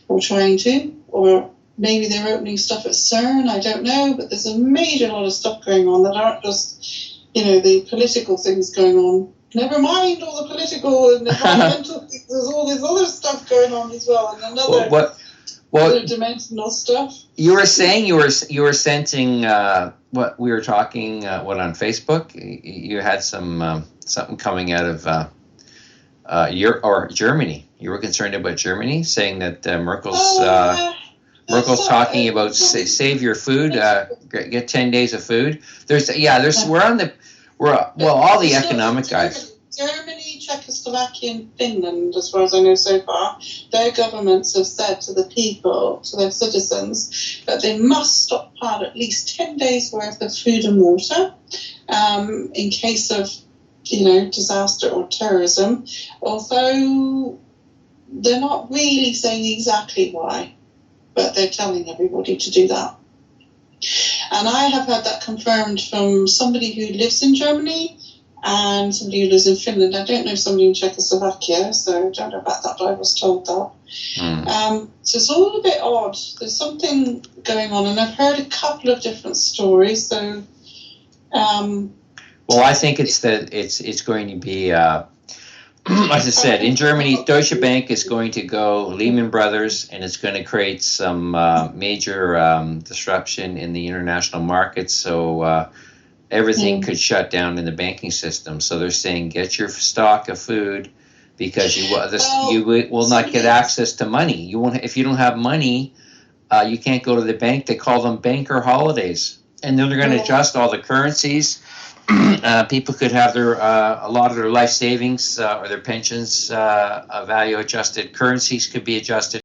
or trying to, or maybe they're opening stuff at CERN, I don't know, but there's a major lot of stuff going on that aren't just, the political things going on. Never mind all the political and environmental things, there's all this other stuff going on as well, and other dimensional stuff. You were saying you were sensing what we were talking on Facebook. You had some something coming out of Germany. You were concerned about Germany, saying that Merkel's talking about save your food, get 10 days of food. We're all the economic guys. Germany, Czechoslovakia, and Finland, as far as I know so far, their governments have said to the people, to their citizens, that they must stockpile at least 10 days worth of food and water in case of, disaster or terrorism, although they're not really saying exactly why, but they're telling everybody to do that. And I have had that confirmed from somebody who lives in Germany and somebody who lives in Finland. I don't know somebody in Czechoslovakia, so I don't know about that, but I was told that. So it's all a bit odd. There's something going on, and I've heard a couple of different stories. So, well, I think it's going to be, as I said, in Germany, Deutsche Bank is going to go Lehman Brothers, and it's going to create some major disruption in the international markets. So everything could shut down in the banking system. So they're saying get your stock of food because you will not get access to money. You won't if you don't have money. You can't go to the bank. They call them banker holidays, and then they're going to adjust all the currencies. People could have a lot of their life savings or their pensions value adjusted. Currencies could be adjusted.